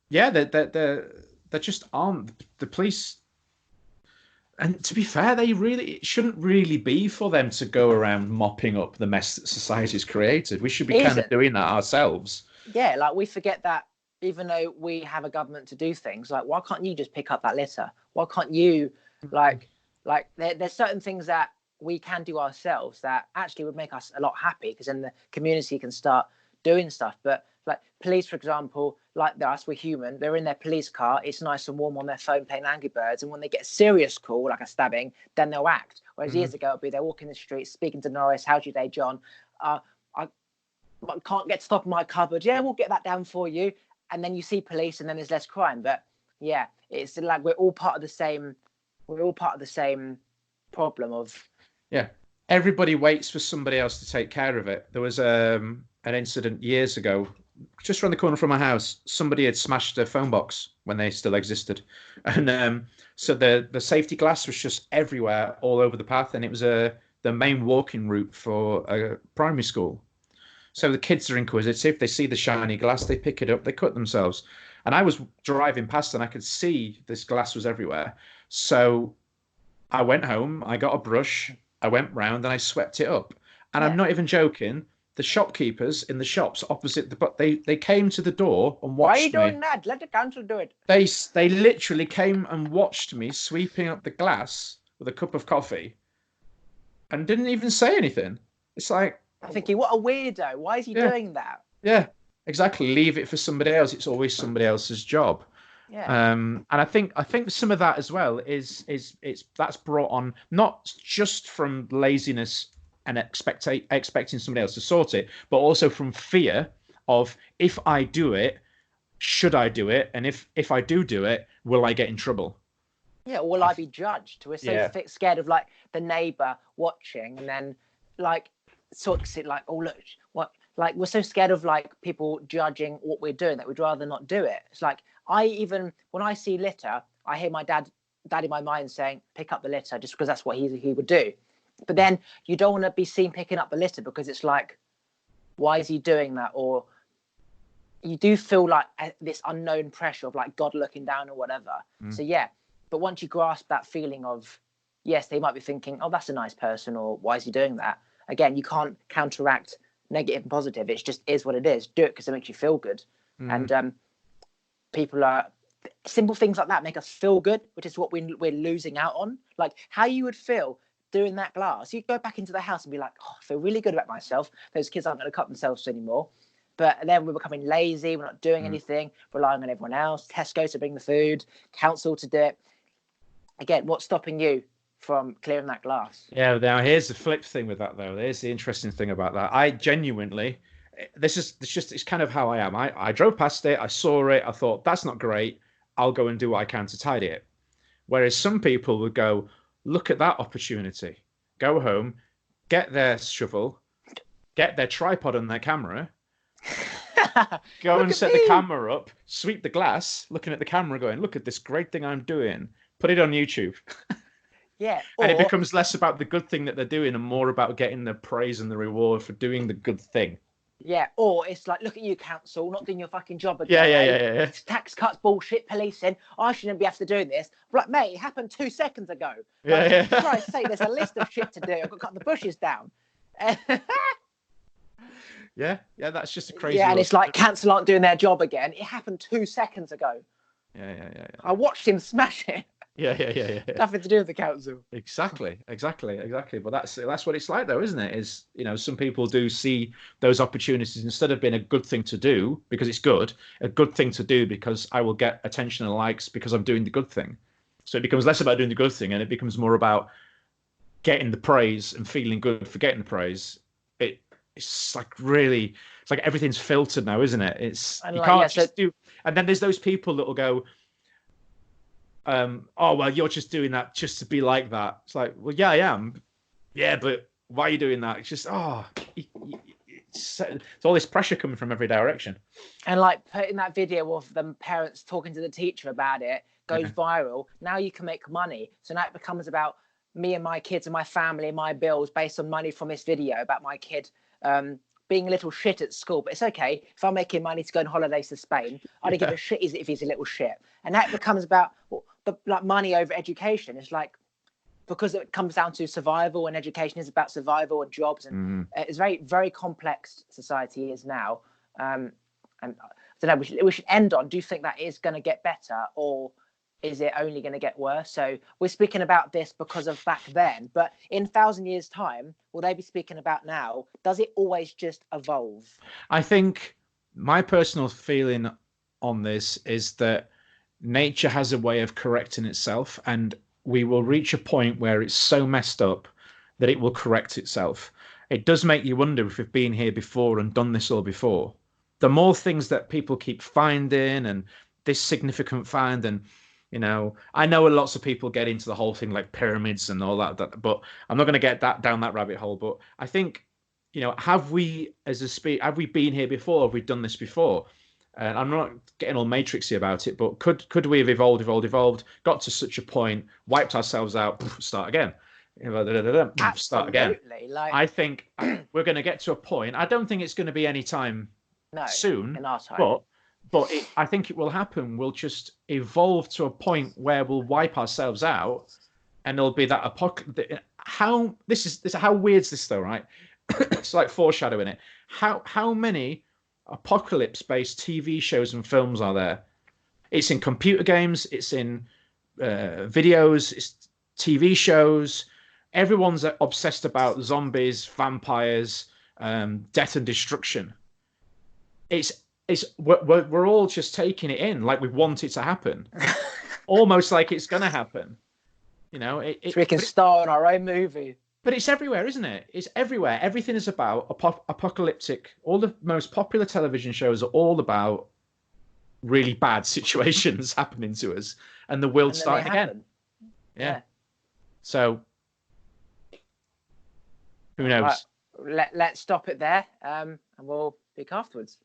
yeah, they just aren't. The police, And to be fair, it shouldn't really be for them to go around mopping up the mess that society's created. We should be kind of Isn't doing that ourselves. Yeah, like we forget that even though we have a government to do things, like why can't you just pick up that litter? Why can't you there's certain things that we can do ourselves that actually would make us a lot happy because then the community can start doing stuff. But like police, for example, like us, we're human. They're in their police car. It's nice and warm on their phone playing Angry Birds. And when they get a serious call, like a stabbing, then they'll act. Whereas years ago, it'd be they're walking the streets, speaking to Norris, how's your day, John? I can't get to the top of my cupboard. Yeah, we'll get that down for you. And then you see police and then there's less crime. But yeah, it's like we're all part of the same problem of Everybody waits for somebody else to take care of it. There was an incident years ago, just around the corner from my house. Somebody had smashed a phone box when they still existed, and so the safety glass was just everywhere, all over the path, and it was the main walking route for a primary school. So the kids are inquisitive. They see the shiny glass, they pick it up, they cut themselves. And I was driving past and I could see this glass was everywhere. So I went home, I got a brush, I went round and I swept it up. And I'm not even joking. The shopkeepers in the shops opposite they came to the door and watched me. Why are you doing that? Let the council do it. They literally came and watched me sweeping up the glass with a cup of coffee and didn't even say anything. It's like, I'm thinking, what a weirdo. Why is he doing that? Yeah, exactly. Leave it for somebody else. It's always somebody else's job. Yeah. And I think some of that as well is that's brought on not just from laziness and expecting somebody else to sort it, but also from fear of, if I do it, should I do it? And if I do it, will I get in trouble? Yeah, or will I be judged? We're so scared of like the neighbor watching, and then like sorts it like, oh look, what, like we're so scared of like people judging what we're doing that we'd rather not do it. It's like when I see litter, I hear my dad in my mind saying, pick up the litter, just because that's what he would do. But then you don't want to be seen picking up the litter because it's like, why is he doing that? Or you do feel like this unknown pressure of like God looking down or whatever. So yeah, but once you grasp that feeling of, yes, they might be thinking, oh, that's a nice person, or why is he doing that? Again, you can't counteract negative and positive. It just is what it is. Do it because it makes you feel good. And people are simple things like that make us feel good, which is what we're losing out on. Like how you would feel doing that glass. You go back into the house and be like, oh, I feel really good about myself. Those kids aren't going to cut themselves anymore. But then we're becoming lazy. We're not doing anything, relying on everyone else. Tesco to bring the food, council to do it. Again, what's stopping you from clearing that glass? Yeah, now here's the flip thing with that, though. Here's the interesting thing about that. I genuinely, it's kind of how I am. I drove past it, I saw it, I thought, that's not great. I'll go and do what I can to tidy it. Whereas some people would go, look at that opportunity. Go home, get their shovel, get their tripod and their camera, go and set the camera up, sweep the glass, looking at the camera going, look at this great thing I'm doing. Put it on YouTube. Yeah. And it becomes less about the good thing that they're doing and more about getting the praise and the reward for doing the good thing. Yeah. Or it's like, look at you, council, not doing your fucking job again. Yeah. It's tax cuts, bullshit, policing. I shouldn't be after doing this. I'm like, mate, it happened 2 seconds ago. Yeah. For Christ's sake, there's a list of shit to do. I've got to cut the bushes down. Yeah, that's just a crazy. Yeah, and it's like council aren't doing their job again. It happened 2 seconds ago. Yeah. I watched him smash it. Yeah. Nothing to do with the council. Exactly. But that's what it's like, though, isn't it? Is, some people do see those opportunities, instead of being a good thing to do because it's good, a good thing to do because I will get attention and likes because I'm doing the good thing. So it becomes less about doing the good thing and it becomes more about getting the praise and feeling good for getting the praise. It's like really, it's like everything's filtered now, isn't it? It's you can't just do. And then there's those people that will go, oh well, you're just doing that just to be like that. It's like, well, yeah, I am. Yeah, but why are you doing that? It's just it's all this pressure coming from every direction. And like putting that video of them parents talking to the teacher about it goes viral. Now you can make money. So now it becomes about me and my kids and my family and my bills based on money from this video about my kid being a little shit at school. But it's okay if I'm making money to go on holidays to Spain. I don't give a shit if he's a little shit. And that becomes about the like money over education. It's like, because it comes down to survival, and education is about survival and jobs, and it's very, very complex society is now. And I don't know, we should end on, do you think that is going to get better, or is it only going to get worse? So we're speaking about this because of back then, but in 1,000 years' time, will they be speaking about now? Does it always just evolve? I think my personal feeling on this is that nature has a way of correcting itself, and we will reach a point where it's so messed up that it will correct itself. It does make you wonder if we've been here before and done this all before. The more things that people keep finding, and this significant find, and I know lots of people get into the whole thing like pyramids and all that, but I'm not going to get down that rabbit hole. But I think, have we as a species, have we been here before? Have we done this before? And I'm not getting all matrixy about it, but could we have evolved, got to such a point, wiped ourselves out, start again, start again? I think we're going to get to a point. I don't think it's going to be any time soon, in our time. But I think it will happen. We'll just evolve to a point where we'll wipe ourselves out, and there'll be that apocalypse. How weird is this though, right? It's like foreshadowing it. How many apocalypse-based TV shows and films are there? It's in computer games, it's in videos, it's TV shows. Everyone's obsessed about zombies, vampires, death and destruction. We're all just taking it in like we want it to happen, almost like it's going to happen. So we can star in our own movie. But it's everywhere, isn't it? It's everywhere. Everything is about apocalyptic. All the most popular television shows are all about really bad situations happening to us, and the world starting again. Yeah. So who knows? Right. Let's stop it there, and we'll speak afterwards.